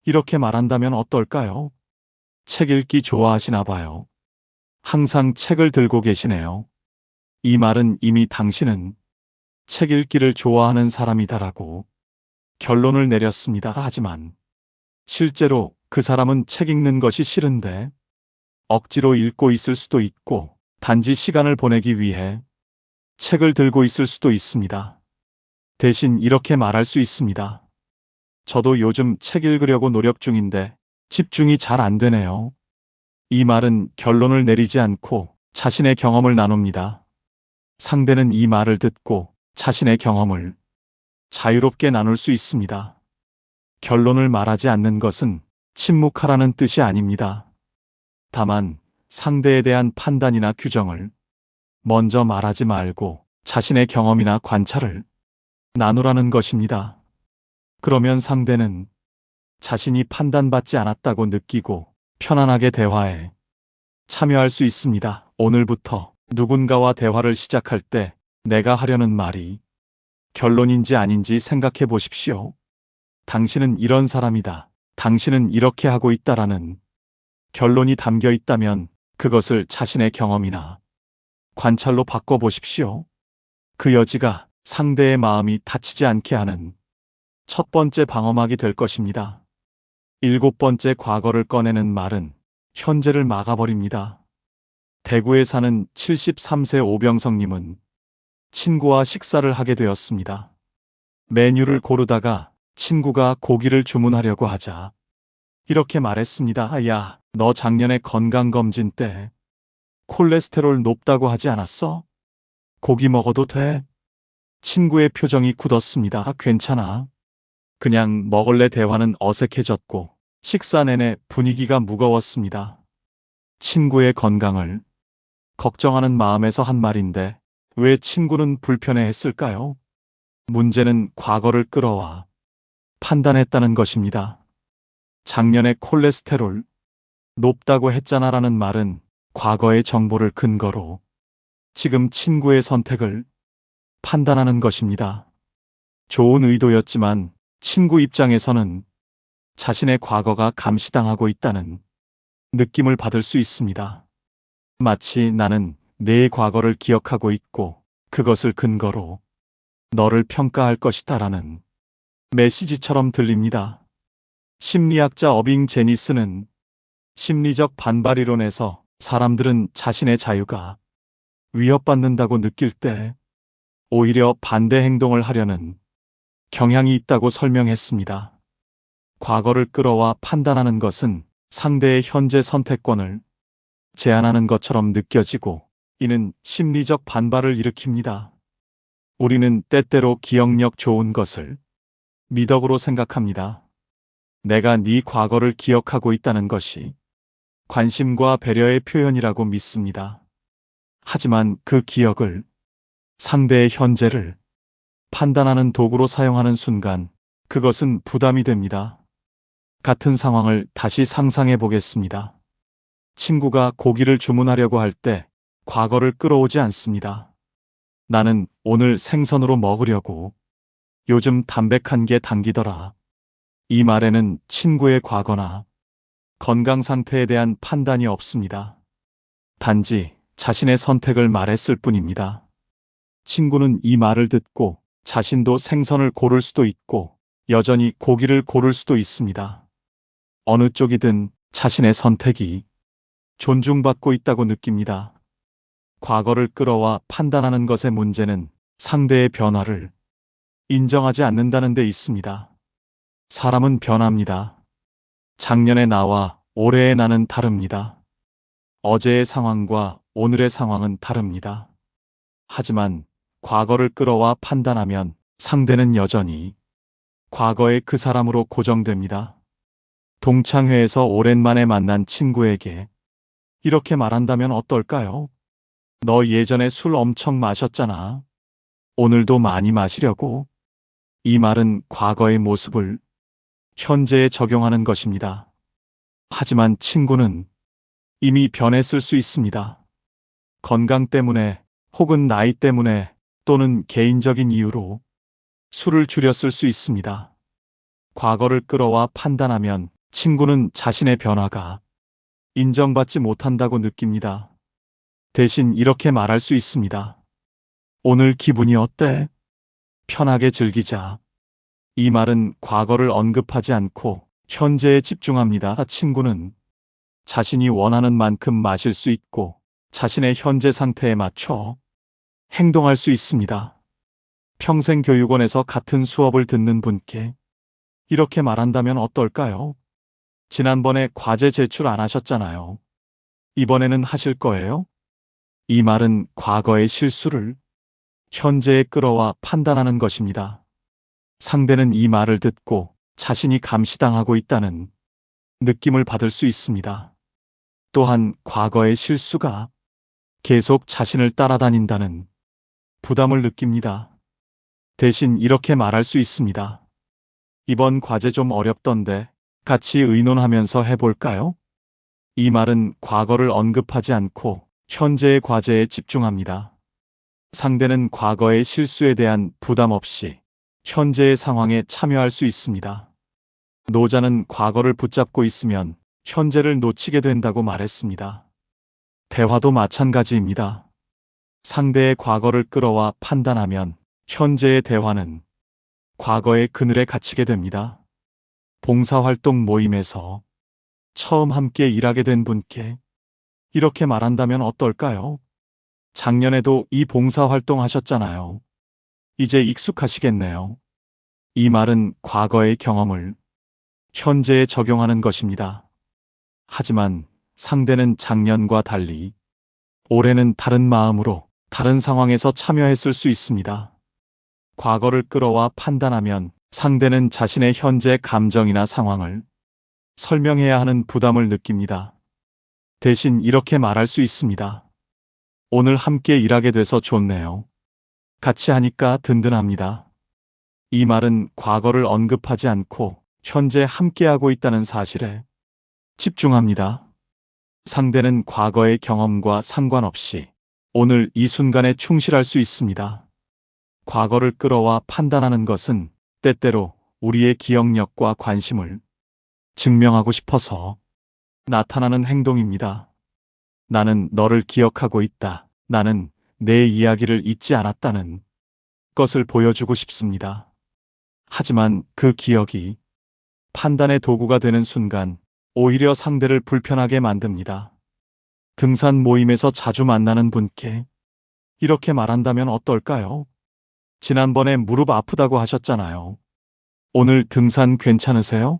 이렇게 말한다면 어떨까요? 책 읽기 좋아하시나 봐요. 항상 책을 들고 계시네요. 이 말은 이미 당신은 책 읽기를 좋아하는 사람이다라고 결론을 내렸습니다. 하지만 실제로 그 사람은 책 읽는 것이 싫은데 억지로 읽고 있을 수도 있고 단지 시간을 보내기 위해 책을 들고 있을 수도 있습니다. 대신 이렇게 말할 수 있습니다. 저도 요즘 책 읽으려고 노력 중인데 집중이 잘 안 되네요. 이 말은 결론을 내리지 않고 자신의 경험을 나눕니다. 상대는 이 말을 듣고 자신의 경험을 자유롭게 나눌 수 있습니다. 결론을 말하지 않는 것은 침묵하라는 뜻이 아닙니다. 다만 상대에 대한 판단이나 규정을 먼저 말하지 말고 자신의 경험이나 관찰을 나누라는 것입니다. 그러면 상대는 자신이 판단받지 않았다고 느끼고 편안하게 대화에 참여할 수 있습니다. 오늘부터 누군가와 대화를 시작할 때 내가 하려는 말이 결론인지 아닌지 생각해 보십시오. 당신은 이런 사람이다. 당신은 이렇게 하고 있다라는 결론이 담겨 있다면 그것을 자신의 경험이나 관찰로 바꿔보십시오. 그 여지가 상대의 마음이 다치지 않게 하는 첫 번째 방어막이 될 것입니다. 7번째, 과거를 꺼내는 말은 현재를 막아버립니다. 대구에 사는 73세 오병성님은 친구와 식사를 하게 되었습니다. 메뉴를 고르다가 친구가 고기를 주문하려고 하자 이렇게 말했습니다. 야, 너 작년에 건강검진 때 콜레스테롤 높다고 하지 않았어? 고기 먹어도 돼? 친구의 표정이 굳었습니다. 괜찮아. 그냥 먹을래. 대화는 어색해졌고 식사 내내 분위기가 무거웠습니다. 친구의 건강을 걱정하는 마음에서 한 말인데 왜 친구는 불편해했을까요? 문제는 과거를 끌어와 판단했다는 것입니다. 작년에 콜레스테롤 높다고 했잖아라는 말은 과거의 정보를 근거로 지금 친구의 선택을 판단하는 것입니다. 좋은 의도였지만 친구 입장에서는 자신의 과거가 감시당하고 있다는 느낌을 받을 수 있습니다. 마치 나는 내 과거를 기억하고 있고 그것을 근거로 너를 평가할 것이다라는 메시지처럼 들립니다. 심리학자 어빙 제니스는 심리적 반발이론에서 사람들은 자신의 자유가 위협받는다고 느낄 때 오히려 반대 행동을 하려는 경향이 있다고 설명했습니다. 과거를 끌어와 판단하는 것은 상대의 현재 선택권을 제안하는 것처럼 느껴지고 이는 심리적 반발을 일으킵니다. 우리는 때때로 기억력 좋은 것을 미덕으로 생각합니다. 내가 네 과거를 기억하고 있다는 것이 관심과 배려의 표현이라고 믿습니다. 하지만 그 기억을 상대의 현재를 판단하는 도구로 사용하는 순간 그것은 부담이 됩니다. 같은 상황을 다시 상상해 보겠습니다. 친구가 고기를 주문하려고 할 때 과거를 끌어오지 않습니다. 나는 오늘 생선으로 먹으려고. 요즘 담백한 게 당기더라. 이 말에는 친구의 과거나 건강 상태에 대한 판단이 없습니다. 단지 자신의 선택을 말했을 뿐입니다. 친구는 이 말을 듣고 자신도 생선을 고를 수도 있고 여전히 고기를 고를 수도 있습니다. 어느 쪽이든 자신의 선택이 존중받고 있다고 느낍니다. 과거를 끌어와 판단하는 것의 문제는 상대의 변화를 인정하지 않는다는 데 있습니다. 사람은 변합니다. 작년의 나와 올해의 나는 다릅니다. 어제의 상황과 오늘의 상황은 다릅니다. 하지만 과거를 끌어와 판단하면 상대는 여전히 과거의 그 사람으로 고정됩니다. 동창회에서 오랜만에 만난 친구에게 이렇게 말한다면 어떨까요? 너 예전에 술 엄청 마셨잖아. 오늘도 많이 마시려고. 이 말은 과거의 모습을 현재에 적용하는 것입니다. 하지만 친구는 이미 변했을 수 있습니다. 건강 때문에 혹은 나이 때문에 또는 개인적인 이유로 술을 줄였을 수 있습니다. 과거를 끌어와 판단하면 친구는 자신의 변화가 인정받지 못한다고 느낍니다. 대신 이렇게 말할 수 있습니다. 오늘 기분이 어때? 편하게 즐기자. 이 말은 과거를 언급하지 않고 현재에 집중합니다. 친구는 자신이 원하는 만큼 마실 수 있고 자신의 현재 상태에 맞춰 행동할 수 있습니다. 평생교육원에서 같은 수업을 듣는 분께 이렇게 말한다면 어떨까요? 지난번에 과제 제출 안 하셨잖아요. 이번에는 하실 거예요? 이 말은 과거의 실수를 현재에 끌어와 판단하는 것입니다. 상대는 이 말을 듣고 자신이 감시당하고 있다는 느낌을 받을 수 있습니다. 또한 과거의 실수가 계속 자신을 따라다닌다는 부담을 느낍니다. 대신 이렇게 말할 수 있습니다. 이번 과제 좀 어렵던데 같이 의논하면서 해볼까요? 이 말은 과거를 언급하지 않고 현재의 과제에 집중합니다. 상대는 과거의 실수에 대한 부담 없이 현재의 상황에 참여할 수 있습니다. 노자는 과거를 붙잡고 있으면 현재를 놓치게 된다고 말했습니다. 대화도 마찬가지입니다. 상대의 과거를 끌어와 판단하면 현재의 대화는 과거의 그늘에 갇히게 됩니다. 봉사활동 모임에서 처음 함께 일하게 된 분께 이렇게 말한다면 어떨까요? 작년에도 이 봉사활동 하셨잖아요. 이제 익숙하시겠네요. 이 말은 과거의 경험을 현재에 적용하는 것입니다. 하지만 상대는 작년과 달리 올해는 다른 마음으로 다른 상황에서 참여했을 수 있습니다. 과거를 끌어와 판단하면 상대는 자신의 현재 감정이나 상황을 설명해야 하는 부담을 느낍니다. 대신 이렇게 말할 수 있습니다. 오늘 함께 일하게 돼서 좋네요. 같이 하니까 든든합니다. 이 말은 과거를 언급하지 않고 현재 함께하고 있다는 사실에 집중합니다. 상대는 과거의 경험과 상관없이 오늘 이 순간에 충실할 수 있습니다. 과거를 끌어와 판단하는 것은 때때로 우리의 기억력과 관심을 증명하고 싶어서 나타나는 행동입니다. 나는 너를 기억하고 있다. 나는 내 이야기를 잊지 않았다는 것을 보여주고 싶습니다. 하지만 그 기억이 판단의 도구가 되는 순간 오히려 상대를 불편하게 만듭니다. 등산 모임에서 자주 만나는 분께 이렇게 말한다면 어떨까요? 지난번에 무릎 아프다고 하셨잖아요. 오늘 등산 괜찮으세요?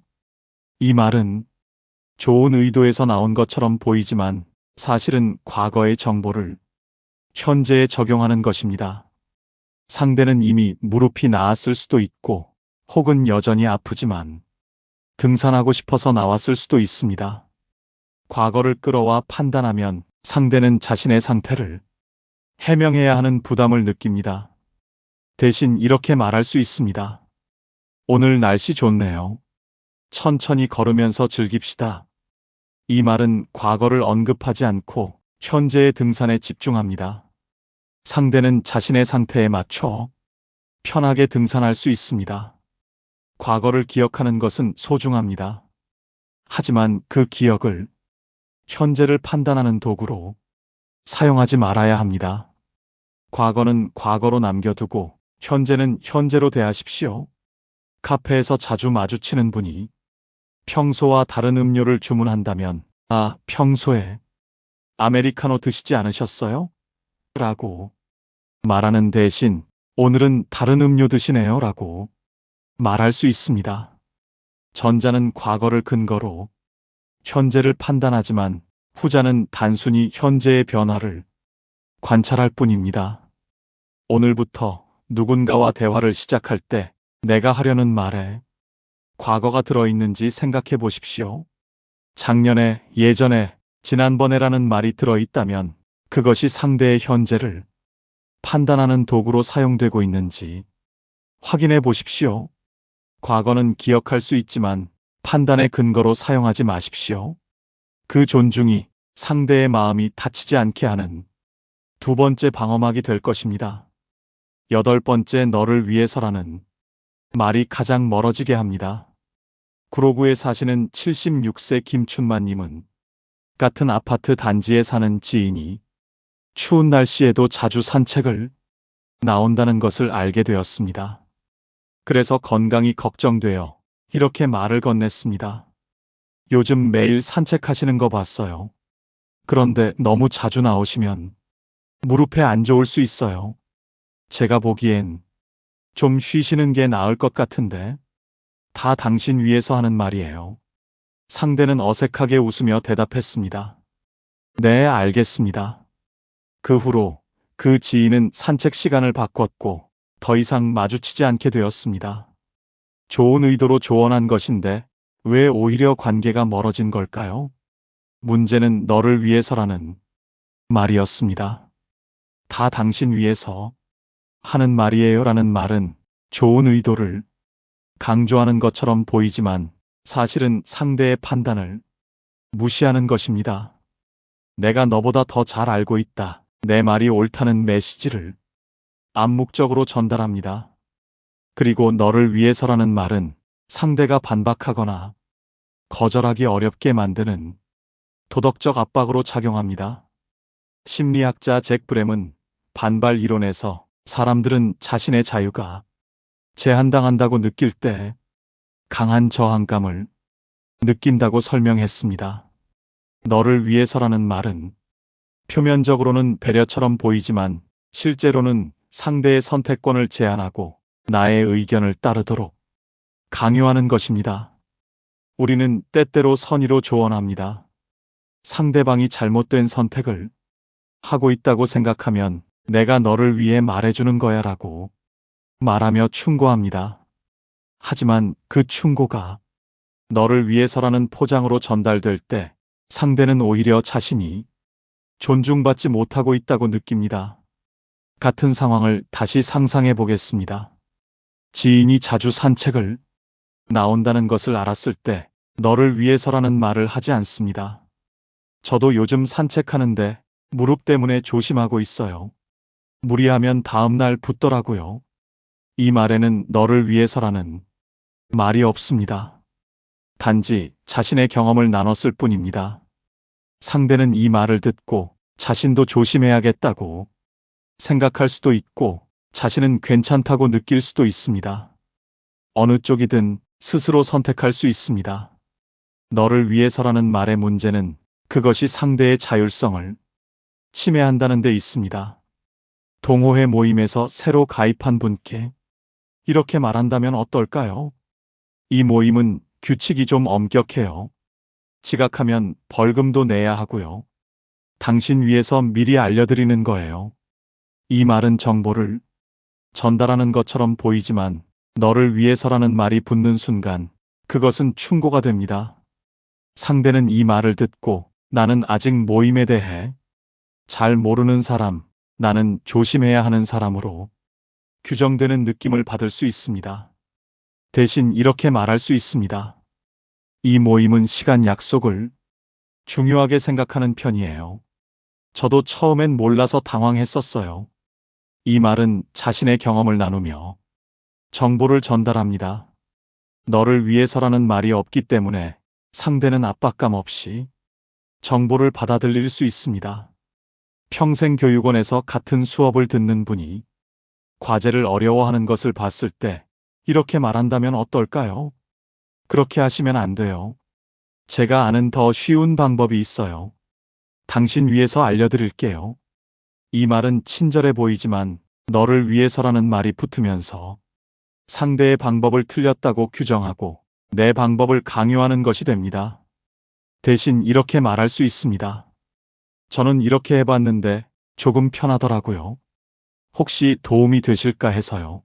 이 말은 좋은 의도에서 나온 것처럼 보이지만 사실은 과거의 정보를 현재에 적용하는 것입니다. 상대는 이미 무릎이 나았을 수도 있고, 혹은 여전히 아프지만 등산하고 싶어서 나왔을 수도 있습니다. 과거를 끌어와 판단하면 상대는 자신의 상태를 해명해야 하는 부담을 느낍니다. 대신 이렇게 말할 수 있습니다. 오늘 날씨 좋네요. 천천히 걸으면서 즐깁시다. 이 말은 과거를 언급하지 않고 현재의 등산에 집중합니다. 상대는 자신의 상태에 맞춰 편하게 등산할 수 있습니다. 과거를 기억하는 것은 소중합니다. 하지만 그 기억을 현재를 판단하는 도구로 사용하지 말아야 합니다. 과거는 과거로 남겨두고 현재는 현재로 대하십시오. 카페에서 자주 마주치는 분이 평소와 다른 음료를 주문한다면, 아, 평소에 아메리카노 드시지 않으셨어요? 라고 말하는 대신 오늘은 다른 음료 드시네요 라고 말할 수 있습니다. 전자는 과거를 근거로 현재를 판단하지만 후자는 단순히 현재의 변화를 관찰할 뿐입니다. 오늘부터 누군가와 대화를 시작할 때 내가 하려는 말에 과거가 들어있는지 생각해 보십시오. 작년에, 예전에, 지난번에라는 말이 들어있다면 그것이 상대의 현재를 판단하는 도구로 사용되고 있는지 확인해 보십시오. 과거는 기억할 수 있지만 판단의 근거로 사용하지 마십시오. 그 존중이 상대의 마음이 다치지 않게 하는 두 번째 방어막이 될 것입니다. 여덟 번째, 너를 위해서라는 말이 가장 멀어지게 합니다. 구로구에 사시는 76세 김춘만님은 같은 아파트 단지에 사는 지인이 추운 날씨에도 자주 산책을 나온다는 것을 알게 되었습니다. 그래서 건강이 걱정되어 이렇게 말을 건넸습니다. 요즘 매일 산책하시는 거 봤어요. 그런데 너무 자주 나오시면 무릎에 안 좋을 수 있어요. 제가 보기엔 좀 쉬시는 게 나을 것 같은데. 다 당신 위해서 하는 말이에요. 상대는 어색하게 웃으며 대답했습니다. 네, 알겠습니다. 그 후로 그 지인은 산책 시간을 바꿨고 더 이상 마주치지 않게 되었습니다. 좋은 의도로 조언한 것인데 왜 오히려 관계가 멀어진 걸까요? 문제는 너를 위해서라는 말이었습니다. 다 당신 위해서 하는 말이에요 라는 말은 좋은 의도를 강조하는 것처럼 보이지만 사실은 상대의 판단을 무시하는 것입니다. 내가 너보다 더 잘 알고 있다. 내 말이 옳다는 메시지를 암묵적으로 전달합니다. 그리고 너를 위해서라는 말은 상대가 반박하거나 거절하기 어렵게 만드는 도덕적 압박으로 작용합니다. 심리학자 잭 브램은 반발 이론에서 사람들은 자신의 자유가 제한당한다고 느낄 때 강한 저항감을 느낀다고 설명했습니다. 너를 위해서라는 말은 표면적으로는 배려처럼 보이지만 실제로는 상대의 선택권을 제한하고 나의 의견을 따르도록 강요하는 것입니다. 우리는 때때로 선의로 조언합니다. 상대방이 잘못된 선택을 하고 있다고 생각하면 내가 너를 위해 말해주는 거야 라고 말하며 충고합니다. 하지만 그 충고가 너를 위해서라는 포장으로 전달될 때 상대는 오히려 자신이 존중받지 못하고 있다고 느낍니다. 같은 상황을 다시 상상해 보겠습니다. 지인이 자주 산책을 나온다는 것을 알았을 때 너를 위해서라는 말을 하지 않습니다. 저도 요즘 산책하는데 무릎 때문에 조심하고 있어요. 무리하면 다음날 붓더라고요. 이 말에는 너를 위해서라는 말이 없습니다. 단지 자신의 경험을 나눴을 뿐입니다. 상대는 이 말을 듣고 자신도 조심해야겠다고 생각할 수도 있고 자신은 괜찮다고 느낄 수도 있습니다. 어느 쪽이든 스스로 선택할 수 있습니다. 너를 위해서라는 말의 문제는 그것이 상대의 자율성을 침해한다는 데 있습니다. 동호회 모임에서 새로 가입한 분께 이렇게 말한다면 어떨까요? 이 모임은 규칙이 좀 엄격해요. 지각하면 벌금도 내야 하고요. 당신 위해서 미리 알려드리는 거예요. 이 말은 정보를 전달하는 것처럼 보이지만 너를 위해서라는 말이 붙는 순간 그것은 충고가 됩니다. 상대는 이 말을 듣고 나는 아직 모임에 대해 잘 모르는 사람, 나는 조심해야 하는 사람으로 규정되는 느낌을 받을 수 있습니다. 대신 이렇게 말할 수 있습니다. 이 모임은 시간 약속을 중요하게 생각하는 편이에요. 저도 처음엔 몰라서 당황했었어요. 이 말은 자신의 경험을 나누며 정보를 전달합니다. 너를 위해서라는 말이 없기 때문에 상대는 압박감 없이 정보를 받아들일 수 있습니다. 평생 교육원에서 같은 수업을 듣는 분이 과제를 어려워하는 것을 봤을 때 이렇게 말한다면 어떨까요? 그렇게 하시면 안 돼요. 제가 아는 더 쉬운 방법이 있어요. 당신 위해서 알려드릴게요. 이 말은 친절해 보이지만 너를 위해서라는 말이 붙으면서 상대의 방법을 틀렸다고 규정하고 내 방법을 강요하는 것이 됩니다. 대신 이렇게 말할 수 있습니다. 저는 이렇게 해봤는데 조금 편하더라고요. 혹시 도움이 되실까 해서요.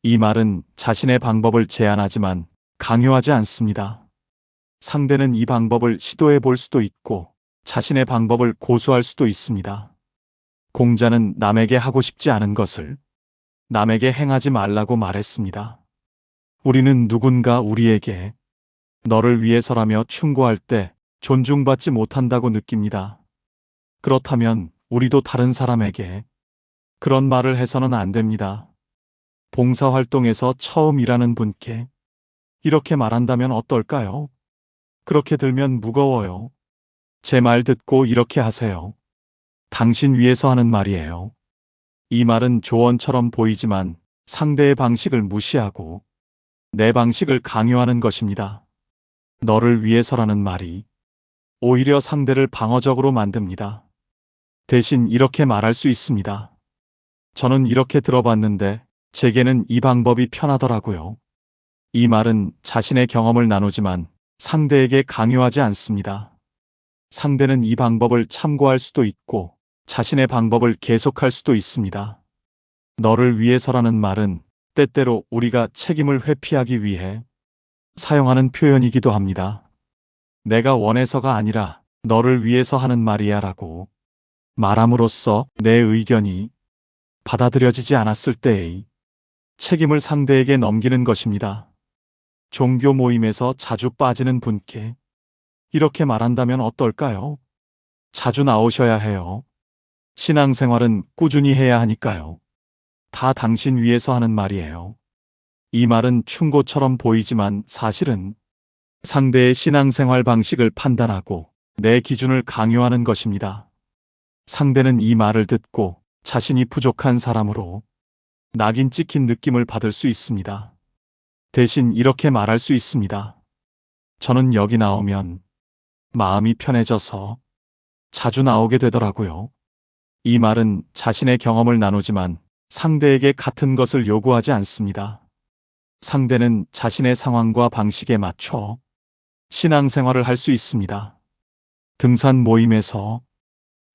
이 말은 자신의 방법을 제안하지만 강요하지 않습니다. 상대는 이 방법을 시도해 볼 수도 있고 자신의 방법을 고수할 수도 있습니다. 공자는 남에게 하고 싶지 않은 것을 남에게 행하지 말라고 말했습니다. 우리는 누군가 우리에게 너를 위해서라며 충고할 때 존중받지 못한다고 느낍니다. 그렇다면 우리도 다른 사람에게 그런 말을 해서는 안 됩니다. 봉사활동에서 처음 일하는 분께 이렇게 말한다면 어떨까요? 그렇게 들면 무거워요. 제 말 듣고 이렇게 하세요. 당신 위해서 하는 말이에요. 이 말은 조언처럼 보이지만 상대의 방식을 무시하고 내 방식을 강요하는 것입니다. 너를 위해서라는 말이 오히려 상대를 방어적으로 만듭니다. 대신 이렇게 말할 수 있습니다. 저는 이렇게 들어봤는데 제게는 이 방법이 편하더라고요. 이 말은 자신의 경험을 나누지만 상대에게 강요하지 않습니다. 상대는 이 방법을 참고할 수도 있고 자신의 방법을 계속할 수도 있습니다. 너를 위해서라는 말은 때때로 우리가 책임을 회피하기 위해 사용하는 표현이기도 합니다. 내가 원해서가 아니라 너를 위해서 하는 말이야 라고 말함으로써 내 의견이 받아들여지지 않았을 때의 책임을 상대에게 넘기는 것입니다. 종교 모임에서 자주 빠지는 분께 이렇게 말한다면 어떨까요? 자주 나오셔야 해요. 신앙생활은 꾸준히 해야 하니까요. 다 당신 위해서 하는 말이에요. 이 말은 충고처럼 보이지만 사실은 상대의 신앙생활 방식을 판단하고 내 기준을 강요하는 것입니다. 상대는 이 말을 듣고 자신이 부족한 사람으로 낙인 찍힌 느낌을 받을 수 있습니다. 대신 이렇게 말할 수 있습니다. 저는 여기 나오면 마음이 편해져서 자주 나오게 되더라고요. 이 말은 자신의 경험을 나누지만 상대에게 같은 것을 요구하지 않습니다. 상대는 자신의 상황과 방식에 맞춰 신앙생활을 할 수 있습니다. 등산 모임에서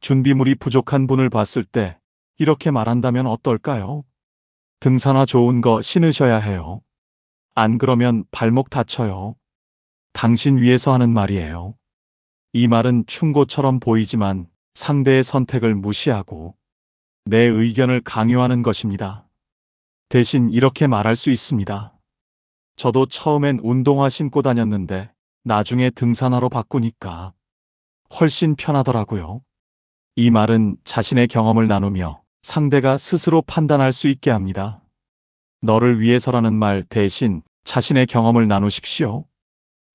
준비물이 부족한 분을 봤을 때 이렇게 말한다면 어떨까요? 등산화 좋은 거 신으셔야 해요. 안 그러면 발목 다쳐요. 당신 위해서 하는 말이에요. 이 말은 충고처럼 보이지만 상대의 선택을 무시하고 내 의견을 강요하는 것입니다. 대신 이렇게 말할 수 있습니다. 저도 처음엔 운동화 신고 다녔는데 나중에 등산화로 바꾸니까 훨씬 편하더라고요. 이 말은 자신의 경험을 나누며 상대가 스스로 판단할 수 있게 합니다. 너를 위해서라는 말 대신 자신의 경험을 나누십시오.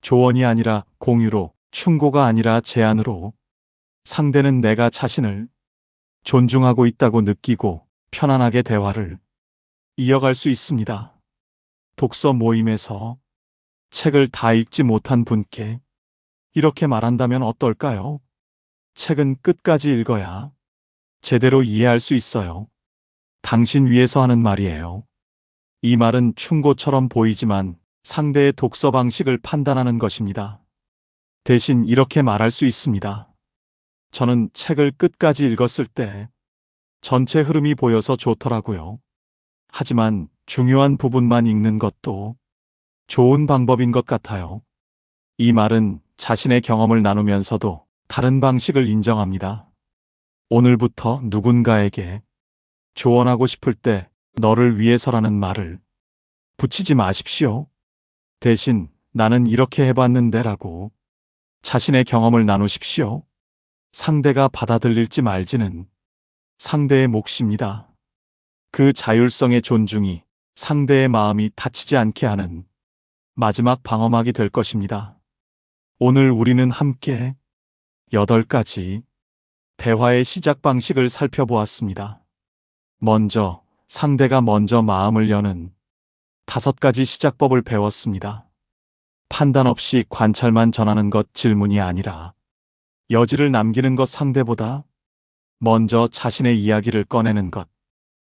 조언이 아니라 공유로, 충고가 아니라 제안으로 상대는 내가 자신을 존중하고 있다고 느끼고 편안하게 대화를 이어갈 수 있습니다. 독서 모임에서 책을 다 읽지 못한 분께 이렇게 말한다면 어떨까요? 책은 끝까지 읽어야 제대로 이해할 수 있어요. 당신 위해서 하는 말이에요. 이 말은 충고처럼 보이지만 상대의 독서 방식을 판단하는 것입니다. 대신 이렇게 말할 수 있습니다. 저는 책을 끝까지 읽었을 때 전체 흐름이 보여서 좋더라고요. 하지만 중요한 부분만 읽는 것도 좋은 방법인 것 같아요. 이 말은 자신의 경험을 나누면서도 다른 방식을 인정합니다. 오늘부터 누군가에게 조언하고 싶을 때 너를 위해서라는 말을 붙이지 마십시오. 대신 나는 이렇게 해봤는데 라고 자신의 경험을 나누십시오. 상대가 받아들일지 말지는 상대의 몫입니다. 그 자율성의 존중이 상대의 마음이 다치지 않게 하는 마지막 방어막이 될 것입니다. 오늘 우리는 함께 8가지 대화의 시작 방식을 살펴보았습니다. 먼저 상대가 먼저 마음을 여는 5가지 시작법을 배웠습니다. 판단 없이 관찰만 전하는 것, 질문이 아니라 여지를 남기는 것, 상대보다 먼저 자신의 이야기를 꺼내는 것,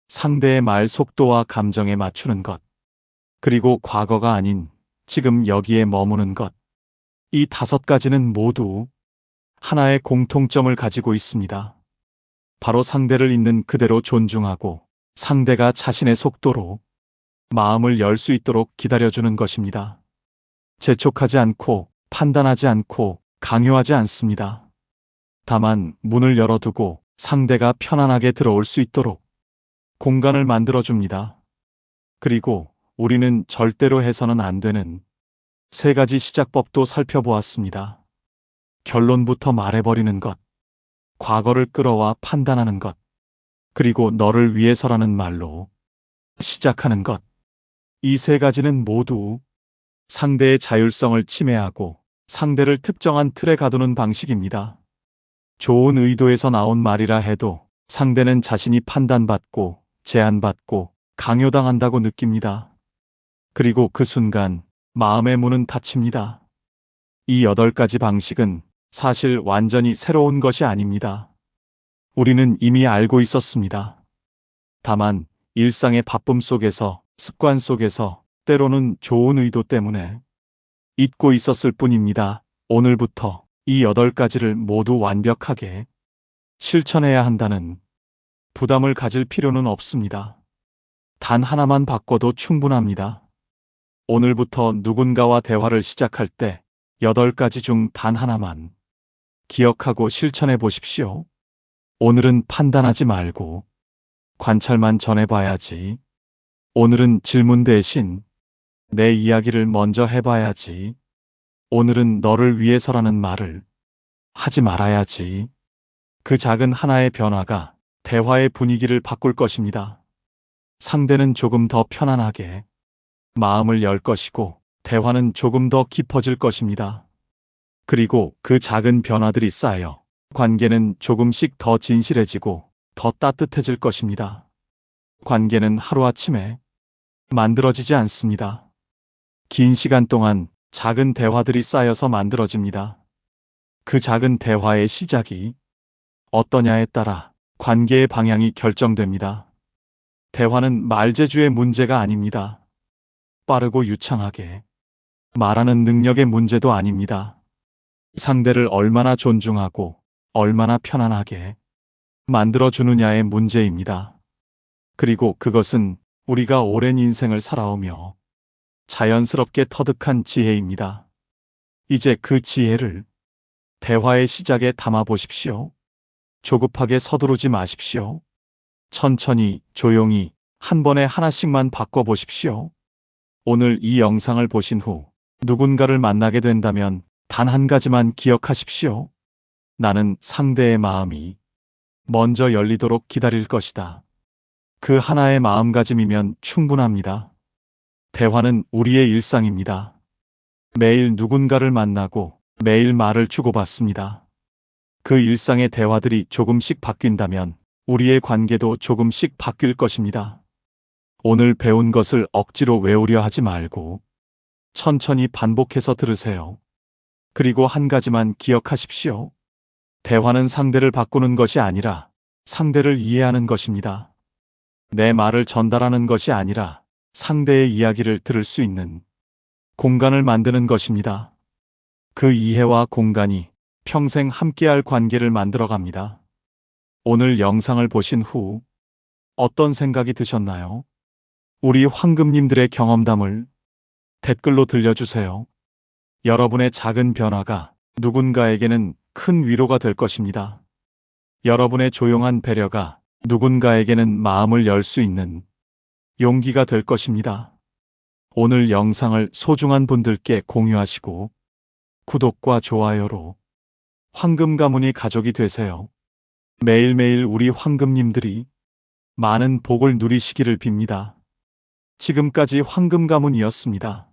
상대의 말 속도와 감정에 맞추는 것, 그리고 과거가 아닌 지금 여기에 머무는 것. 이 5가지는 모두 하나의 공통점을 가지고 있습니다. 바로 상대를 있는 그대로 존중하고 상대가 자신의 속도로 마음을 열 수 있도록 기다려주는 것입니다. 재촉하지 않고 판단하지 않고 강요하지 않습니다. 다만 문을 열어두고 상대가 편안하게 들어올 수 있도록 공간을 만들어줍니다. 그리고 우리는 절대로 해서는 안 되는 3가지 시작법도 살펴보았습니다. 결론부터 말해버리는 것, 과거를 끌어와 판단하는 것, 그리고 너를 위해서라는 말로 시작하는 것. 이 3가지는 모두 상대의 자율성을 침해하고 상대를 특정한 틀에 가두는 방식입니다. 좋은 의도에서 나온 말이라 해도 상대는 자신이 판단받고 제한받고 강요당한다고 느낍니다. 그리고 그 순간 마음의 문은 닫힙니다. 이 8가지 방식은 사실 완전히 새로운 것이 아닙니다. 우리는 이미 알고 있었습니다. 다만 일상의 바쁨 속에서, 습관 속에서, 때로는 좋은 의도 때문에 잊고 있었을 뿐입니다. 오늘부터 이 8가지를 모두 완벽하게 실천해야 한다는 부담을 가질 필요는 없습니다. 단 하나만 바꿔도 충분합니다. 오늘부터 누군가와 대화를 시작할 때 8가지 중 단 하나만 기억하고 실천해 보십시오. 오늘은 판단하지 말고 관찰만 전해봐야지. 오늘은 질문 대신 내 이야기를 먼저 해봐야지. 오늘은 너를 위해서라는 말을 하지 말아야지. 그 작은 하나의 변화가 대화의 분위기를 바꿀 것입니다. 상대는 조금 더 편안하게 마음을 열 것이고 대화는 조금 더 깊어질 것입니다. 그리고 그 작은 변화들이 쌓여 관계는 조금씩 더 진실해지고 더 따뜻해질 것입니다. 관계는 하루아침에 만들어지지 않습니다. 긴 시간 동안 작은 대화들이 쌓여서 만들어집니다. 그 작은 대화의 시작이 어떠냐에 따라 관계의 방향이 결정됩니다. 대화는 말재주의 문제가 아닙니다. 빠르고 유창하게 말하는 능력의 문제도 아닙니다. 상대를 얼마나 존중하고 얼마나 편안하게 만들어주느냐의 문제입니다. 그리고 그것은 우리가 오랜 인생을 살아오며 자연스럽게 터득한 지혜입니다. 이제 그 지혜를 대화의 시작에 담아보십시오. 조급하게 서두르지 마십시오. 천천히, 조용히 한 번에 하나씩만 바꿔보십시오. 오늘 이 영상을 보신 후 누군가를 만나게 된다면 단 한 가지만 기억하십시오. 나는 상대의 마음이 먼저 열리도록 기다릴 것이다. 그 하나의 마음가짐이면 충분합니다. 대화는 우리의 일상입니다. 매일 누군가를 만나고 매일 말을 주고받습니다. 그 일상의 대화들이 조금씩 바뀐다면 우리의 관계도 조금씩 바뀔 것입니다. 오늘 배운 것을 억지로 외우려 하지 말고 천천히 반복해서 들으세요. 그리고 한 가지만 기억하십시오. 대화는 상대를 바꾸는 것이 아니라 상대를 이해하는 것입니다. 내 말을 전달하는 것이 아니라 상대의 이야기를 들을 수 있는 공간을 만드는 것입니다. 그 이해와 공간이 평생 함께할 관계를 만들어 갑니다. 오늘 영상을 보신 후 어떤 생각이 드셨나요? 우리 황금님들의 경험담을 댓글로 들려주세요. 여러분의 작은 변화가 누군가에게는 큰 위로가 될 것입니다. 여러분의 조용한 배려가 누군가에게는 마음을 열 수 있는 용기가 될 것입니다. 오늘 영상을 소중한 분들께 공유하시고 구독과 좋아요로 황금 가문이 가족이 되세요. 매일매일 우리 황금님들이 많은 복을 누리시기를 빕니다. 지금까지 황금 가문이었습니다.